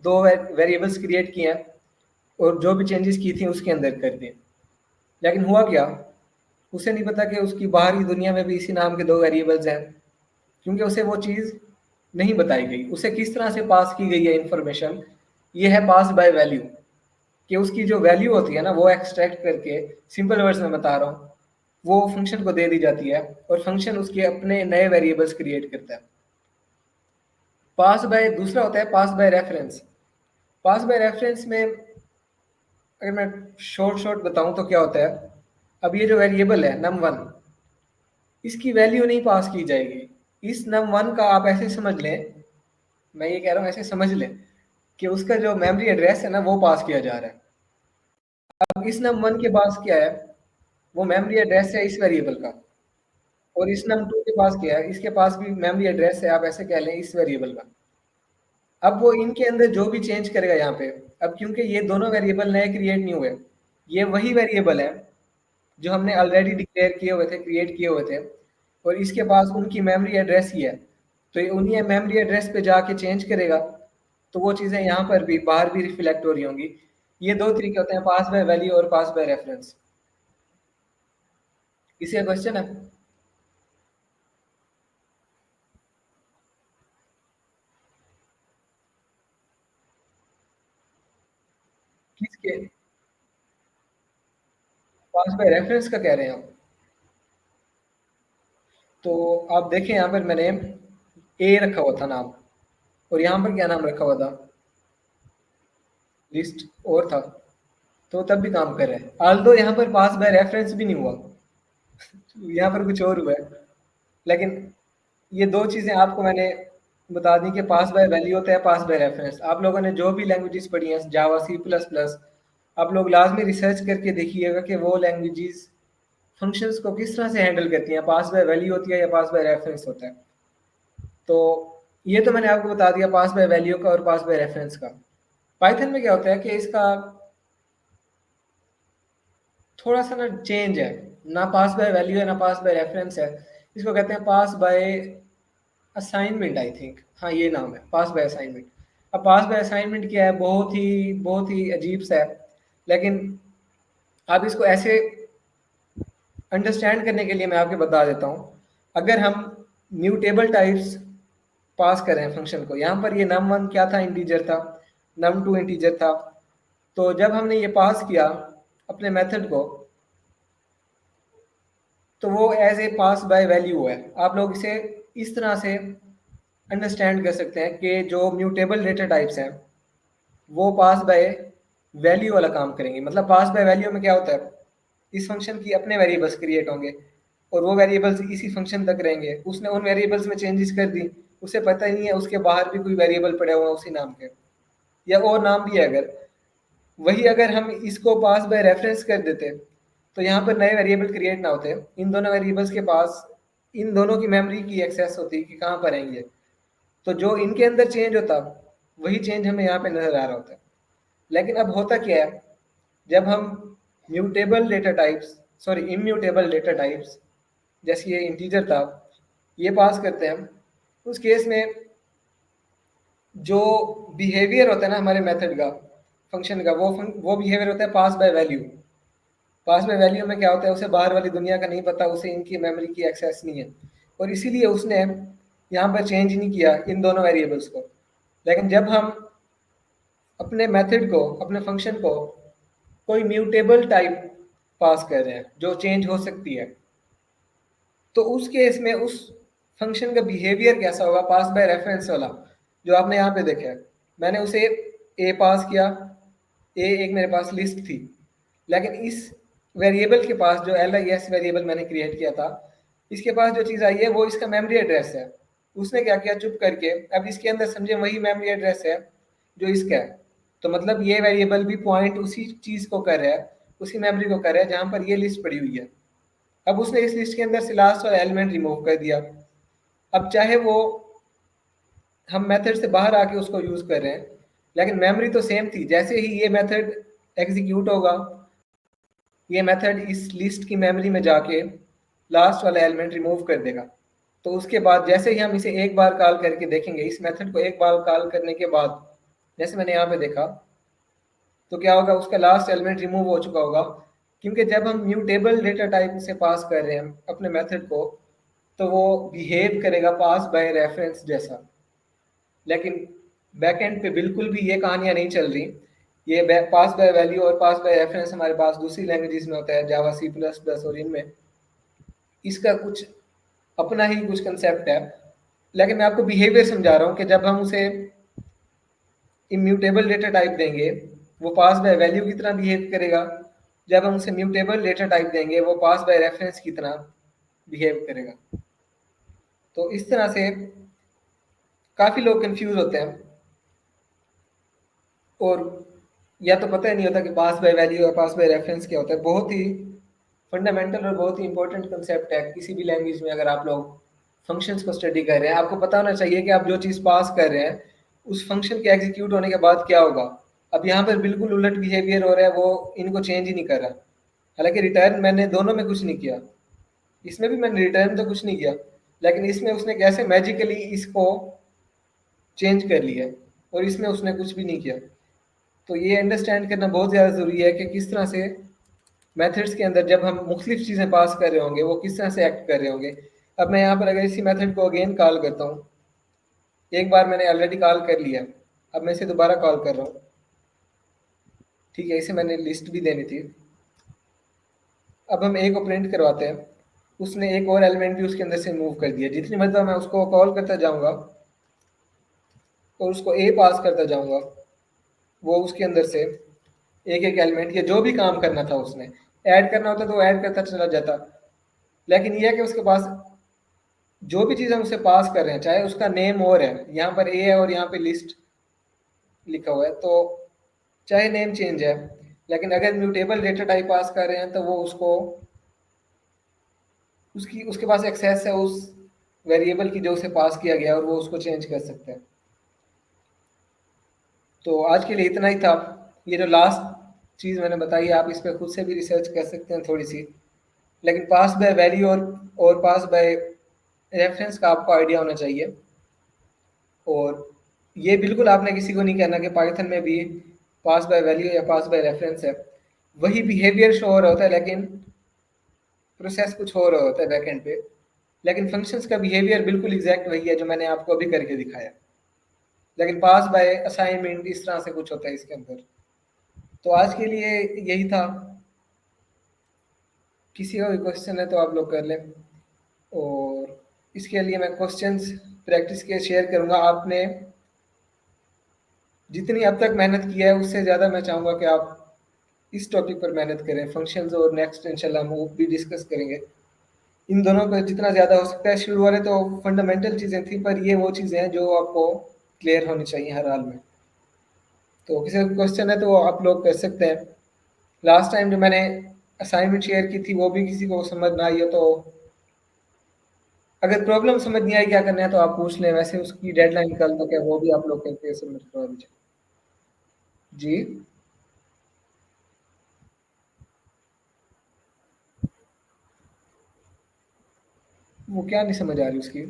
दो वेरिएबल्स क्रिएट किए हैं और जो भी चेंजेस की थी उसके अंदर कर दिए। लेकिन हुआ क्या, उसे नहीं पता कि उसकी बाहरी दुनिया में भी इसी नाम के दो वेरिएबल्स हैं, क्योंकि उसे वो चीज़ नहीं बताई गई। उसे किस तरह से पास की गई है इंफॉर्मेशन, ये है पास बाय वैल्यू, कि उसकी जो वैल्यू होती है ना वो एक्सट्रैक्ट करके, सिंपल वर्ड्स में बता रहा हूँ, वो फंक्शन को दे दी जाती है और फंक्शन उसके अपने नए वेरिएबल्स क्रिएट करता है। पास बाय दूसरा होता है pass by reference. Pass by reference में अगर मैं शॉर्ट बताऊं तो क्या होता है, अब ये जो वेरिएबल है num1, इसकी वैल्यू नहीं पास की जाएगी। इस num1 का आप ऐसे समझ लें, मैं ये कह रहा हूँ ऐसे समझ लें कि उसका जो मेमोरी एड्रेस है ना वो पास किया जा रहा है। अब इस num1 के पास क्या है, वो मेमोरी एड्रेस है इस वेरिएबल का, और इस num2 के पास क्या है, इसके पास भी मेमोरी एड्रेस है, आप ऐसे कह लें इस वेरिएबल का। अब वो इनके अंदर जो भी चेंज करेगा यहाँ पे, अब क्योंकि ये दोनों वेरिएबल नए क्रिएट नहीं हुए, ये वही वेरिएबल है जो हमने ऑलरेडी डिक्लेयर किए हुए थे, क्रिएट किए हुए थे, और इसके पास उनकी मेमोरी एड्रेस ही है, तो ये उन्हीं मेमोरी एड्रेस पे जाके चेंज करेगा, तो वो चीज़ें यहाँ पर भी बाहर भी रिफ्लेक्ट हो रही होंगी। ये दो तरीके होते हैं, पास बाय वैल्यू और पास बाय रेफरेंस। किसी का क्वेश्चन है? किसके? पास बाय रेफरेंस का कह रहे हैं आप? तो आप देखें यहाँ पर मैंने ए रखा हुआ था नाम, और यहाँ पर क्या नाम रखा हुआ था? लिस्ट और था, तो तब भी काम कर रहे हैं, आल्दो यहाँ पर पास बाय रेफरेंस भी नहीं हुआ, यहाँ पर कुछ और हुआ है। लेकिन ये दो चीज़ें आपको मैंने बता दी कि पास बाय वैल्यू होता है, पास बाय रेफरेंस। आप लोगों ने जो भी लैंग्वेजेस पढ़ी हैं, जावा, सी प्लस प्लस, आप लोग लाजमी रिसर्च करके देखिएगा कि वो लैंग्वेजेस फंक्शंस को किस तरह से हैंडल करती हैं, पास बाय वैल्यू होती है या पास बाय रेफरेंस होता है। तो ये तो मैंने आपको बता दिया पास बाय वैल्यू का और पास बाय रेफरेंस का। पाइथन में क्या होता है कि इसका थोड़ा सा ना चेंज है, ना पास बाय वैल्यू है ना पास बाय रेफरेंस है, इसको कहते हैं पास बाय असाइनमेंट, आई थिंक, हाँ ये नाम है, पास बाय असाइनमेंट। अब पास बाय असाइनमेंट क्या है, बहुत ही अजीब सा है, लेकिन आप इसको ऐसे अंडरस्टैंड करने के लिए मैं आपको बता देता हूँ। अगर हम म्यूटेबल टाइप्स पास करें फंक्शन को, यहाँ पर ये num1 क्या था, इंटीजर था, num2 इंटीजर था, तो जब हमने ये पास किया अपने मेथड को, तो वो as a pass by value है। आप लोग इसे इस तरह से अंडरस्टैंड कर सकते हैं कि जो म्यूटेबल डेटा टाइप्स हैं वो पास बाय वैल्यू वाला काम करेंगे। मतलब पास बाय वैल्यू में क्या होता है, इस फंक्शन की अपने वेरिएबल्स क्रिएट होंगे, और वो वेरिएबल्स इसी फंक्शन तक रहेंगे। उसने उन वेरिएबल्स में चेंजेस कर दी, उसे पता ही नहीं है उसके बाहर भी कोई वेरिएबल पड़ा हुआ उसी नाम के, या और नाम भी है अगर, वही अगर हम इसको पास बाय रेफरेंस कर देते, तो यहाँ पर नए वेरिएबल क्रिएट ना होते, इन दोनों वेरिएबल्स के पास इन दोनों की मेमोरी की एक्सेस होती कि कहाँ पर है ये, तो जो इनके अंदर चेंज होता वही चेंज हमें यहाँ पे नजर आ रहा होता है। लेकिन अब होता क्या है, जब हम mutable data types, sorry immutable data types, जैसे ये इंटीजर था, ये पास करते हैं, उस केस में जो बिहेवियर होता है ना हमारे मेथड का, फंक्शन का, वो बिहेवियर होता है pass by value. Pass by value में क्या होता है, उसे बाहर वाली दुनिया का नहीं पता, उसे इनकी मेमोरी की एक्सेस नहीं है, और इसीलिए उसने यहाँ पर चेंज नहीं किया इन दोनों वेरिएबल्स को। लेकिन जब हम अपने मेथड को, अपने फंक्शन को कोई म्यूटेबल टाइप पास कर रहे हैं जो चेंज हो सकती है, तो उस केस में उस फंक्शन का बिहेवियर कैसा होगा, पास बाय रेफरेंस वाला जो आपने यहाँ पे देखा है। मैंने उसे ए पास किया, ए एक मेरे पास लिस्ट थी, लेकिन इस वेरिएबल के पास जो LIS वेरिएबल मैंने क्रिएट किया था, इसके पास जो चीज़ आई है वो इसका मेमोरी एड्रेस है। उसने क्या किया, चुप करके अब इसके अंदर समझे वही मेमोरी एड्रेस है जो इसका है, तो मतलब ये वेरिएबल भी पॉइंट उसी चीज़ को कर रहा है, उसी मेमोरी को कर रहा है जहाँ पर ये लिस्ट पड़ी हुई है। अब उसने इस लिस्ट के अंदर से लास्ट वाला एलिमेंट रिमूव कर दिया। अब चाहे वो हम मेथड से बाहर आके उसको यूज कर रहे हैं, लेकिन मेमोरी तो सेम थी। जैसे ही ये मेथड एग्जीक्यूट होगा, ये मेथड इस लिस्ट की मेमोरी में जाके लास्ट वाला एलिमेंट रिमूव कर देगा। तो उसके बाद जैसे ही हम इसे एक बार कॉल करके देखेंगे, इस मेथड को एक बार कॉल करने के बाद, जैसे मैंने यहाँ पे देखा, तो क्या होगा, उसका लास्ट एलिमेंट रिमूव हो चुका होगा, क्योंकि जब हम म्यूटेबल डेटा टाइप से पास कर रहे हैं अपने मेथड को, तो वो बिहेव करेगा पास बाय रेफरेंस जैसा। लेकिन बैकएंड पे बिल्कुल भी ये कहानियां नहीं चल रही। ये पास बाय वैल्यू और पास बाय रेफरेंस हमारे पास दूसरी लैंग्वेजेस में होता है, जावा, सी प्लस प्लस, और इनमें इसका कुछ अपना ही कुछ कंसेप्ट है। लेकिन मैं आपको बिहेवियर समझा रहा हूँ कि जब हम उसे इम्यूटेबल डेटा टाइप देंगे, वो पास बाय वैल्यू की तरह बिहेव करेगा। जब हम उसे म्यूटेबल डेटा टाइप देंगे, वो पास बाय रेफरेंस की तरह बिहेव करेगा। तो इस तरह से काफ़ी लोग कंफ्यूज होते हैं। और या तो पता ही नहीं होता कि पास बाय वैल्यू और पास बाय रेफरेंस क्या होता है। बहुत ही फंडामेंटल और बहुत ही इंपॉर्टेंट कंसेप्ट है किसी भी लैंग्वेज में। अगर आप लोग फंक्शंस को स्टडी कर रहे हैं, आपको पता होना चाहिए कि आप जो चीज़ पास कर रहे हैं उस फंक्शन के एग्जीक्यूट होने के बाद क्या होगा। अब यहाँ पर बिल्कुल उलट बिहेवियर हो रहा है, वो इनको चेंज ही नहीं कर रहा। हालांकि रिटर्न मैंने दोनों में कुछ नहीं किया, इसमें भी मैंने रिटर्न तो कुछ नहीं किया, लेकिन इसमें उसने कैसे मैजिकली इसको चेंज कर लिया और इसमें उसने कुछ भी नहीं किया। तो ये अंडरस्टैंड करना बहुत ज़्यादा ज़रूरी है कि किस तरह से मेथड्स के अंदर जब हम मुख्तलिफ चीज़ें पास कर रहे होंगे वो किस तरह से एक्ट कर रहे होंगे। अब मैं यहाँ पर अगर इसी मेथड को अगेन कॉल करता हूँ, एक बार मैंने ऑलरेडी कॉल कर लिया, अब मैं इसे दोबारा कॉल कर रहा हूँ। ठीक है, इसे मैंने लिस्ट भी देनी थी। अब हम ए को प्रिंट करवाते हैं, उसने एक और एलिमेंट भी उसके अंदर से मूव कर दिया। जितनी मरतबा मैं उसको कॉल करता जाऊँगा और उसको ए पास करता जाऊँगा, वो उसके अंदर से एक एक एलिमेंट या जो भी काम करना था उसने ऐड करना होता तो वो ऐड करता चला जाता। लेकिन यह है कि उसके पास जो भी चीज़ हम उसे पास कर रहे हैं, चाहे उसका नेम और है, यहाँ पर ए है और यहाँ पे लिस्ट लिखा हुआ है, तो चाहे नेम चेंज है, लेकिन अगर म्यूटेबल डेटा टाइप पास कर रहे हैं तो वो उसको उसकी उसके पास एक्सेस है उस वेरिएबल की जो उसे पास किया गया और वो उसको चेंज कर सकते हैं। तो आज के लिए इतना ही था। ये जो लास्ट चीज़ मैंने बताई आप इस पर खुद से भी रिसर्च कर सकते हैं थोड़ी सी, लेकिन पास बाय वैल्यू और पास बाय रेफरेंस का आपको आइडिया होना चाहिए। और ये बिल्कुल आपने किसी को नहीं कहना कि पाइथन में भी पास बाय वैल्यू या पास बाय रेफरेंस है। वही बिहेवियर शो हो रहा होता है लेकिन प्रोसेस कुछ हो रहा होता है बैकएंड पे। लेकिन फंक्शंस का बिहेवियर बिल्कुल एग्जैक्ट वही है जो मैंने आपको अभी करके दिखाया, लेकिन पास बाय असाइनमेंट इस तरह से कुछ होता है इसके अंदर। तो आज के लिए यही था। किसी का भी क्वेश्चन है तो आप लोग कर लें, और इसके लिए मैं क्वेश्चंस प्रैक्टिस के शेयर करूंगा। आपने जितनी अब तक मेहनत किया है उससे ज़्यादा मैं चाहूँगा कि आप इस टॉपिक पर मेहनत करें, फंक्शंस, और नेक्स्ट इंशाल्लाह हम वो भी डिस्कस करेंगे। इन दोनों पर जितना ज़्यादा हो सकता है। शुरू वाले तो फंडामेंटल चीज़ें थी, पर ये वो चीज़ें हैं जो आपको क्लियर होनी चाहिए हर हाल में। तो किसी का क्वेश्चन है तो आप लोग कर सकते हैं। लास्ट टाइम जो मैंने असाइनमेंट शेयर की थी वो भी किसी को समझ ना आई हो तो अगर प्रॉब्लम समझ नहीं आई क्या करना है तो आप पूछ लें। वैसे उसकी डेडलाइन कल तक है, वो भी आप लोग करके सबमिट करवा दीजिए। जी, वो क्या नहीं समझ आ रही उसकी?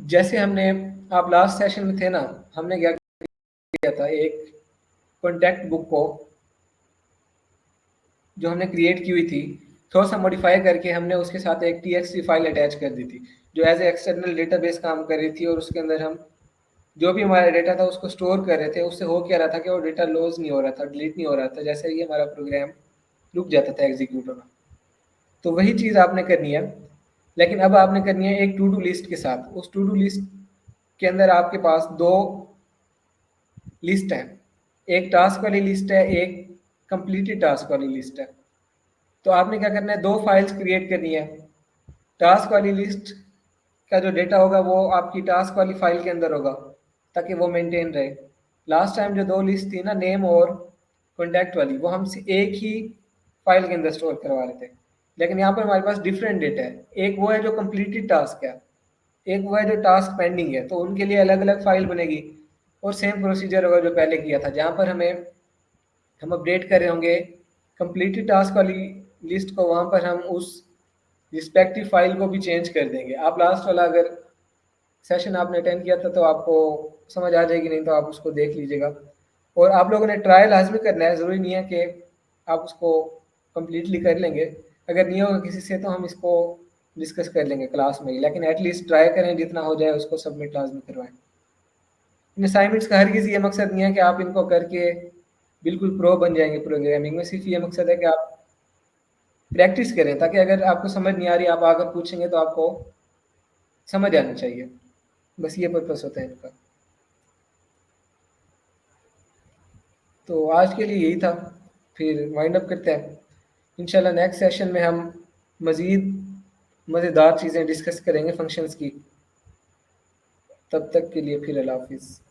जैसे हमने, आप लास्ट सेशन में थे ना, हमने क्या किया था, एक कॉन्टैक्ट बुक को जो हमने क्रिएट की हुई थी थोड़ा सा मॉडिफाई करके हमने उसके साथ एक txt फाइल अटैच कर दी थी जो एज ए एक्सटर्नल डेटाबेस काम कर रही थी। और उसके अंदर हम जो भी हमारा डेटा था उसको स्टोर कर रहे थे। उससे हो क्या रहा था कि वो डेटा लॉस नहीं हो रहा था, डिलीट नहीं हो रहा था, जैसे ही हमारा प्रोग्राम रुक जाता था एग्जीक्यूट होना। तो वही चीज़ आपने करनी है, लेकिन अब आपने करनी है एक टू डू लिस्ट के साथ। उस टू डू लिस्ट के अंदर आपके पास दो लिस्ट है, एक टास्क वाली लिस्ट है, एक कंप्लीटेड टास्क वाली लिस्ट है। तो आपने क्या करना है, दो फाइल्स क्रिएट करनी है। टास्क वाली लिस्ट का जो डेटा होगा वो आपकी टास्क वाली फाइल के अंदर होगा ताकि वो मेंटेन रहे। लास्ट टाइम जो दो लिस्ट थी ना, नेम और कॉन्टैक्ट वाली, वो हम एक ही फाइल के अंदर स्टोर करवा रहे थे। लेकिन यहाँ पर हमारे पास डिफरेंट डेटा है। एक वो है जो कंप्लीटेड टास्क है, एक वो है जो टास्क पेंडिंग है। तो उनके लिए अलग अलग फाइल बनेगी और सेम प्रोसीजर होगा जो पहले किया था। जहाँ पर हम अपडेट कर रहे होंगे कंप्लीटेड टास्क वाली लिस्ट को, वहाँ पर हम उस रिस्पेक्टिव फाइल को भी चेंज कर देंगे। आप लास्ट वाला अगर सेशन आपने अटेंड किया था तो आपको समझ आ जाएगी, नहीं तो आप उसको देख लीजिएगा। और आप लोगों ने ट्रायल लाजमी करना है, ज़रूरी नहीं है कि आप उसको कम्प्लीटली कर लेंगे। अगर नहीं होगा किसी से तो हम इसको डिस्कस कर लेंगे क्लास में ही, लेकिन एटलीस्ट ट्राई करें, जितना हो जाए उसको सबमिट लाजमी करवाएं। इन असाइनमेंट्स का हर किसी ये मकसद नहीं है कि आप इनको करके बिल्कुल प्रो बन जाएंगे प्रोग्रामिंग में। सिर्फ ये मकसद है कि आप प्रैक्टिस करें, ताकि अगर आपको समझ नहीं आ रही आप आकर पूछेंगे तो आपको समझ आना चाहिए। बस ये पर्पस होता है इनका। तो आज के लिए यही था, फिर वाइंड अप करते हैं। इंशाल्लाह नेक्स्ट सेशन में हम मज़ीद मज़ेदार चीज़ें डिस्कस करेंगे फंक्शंस की। तब तक के लिए फिर अल्लाह हाफिज़।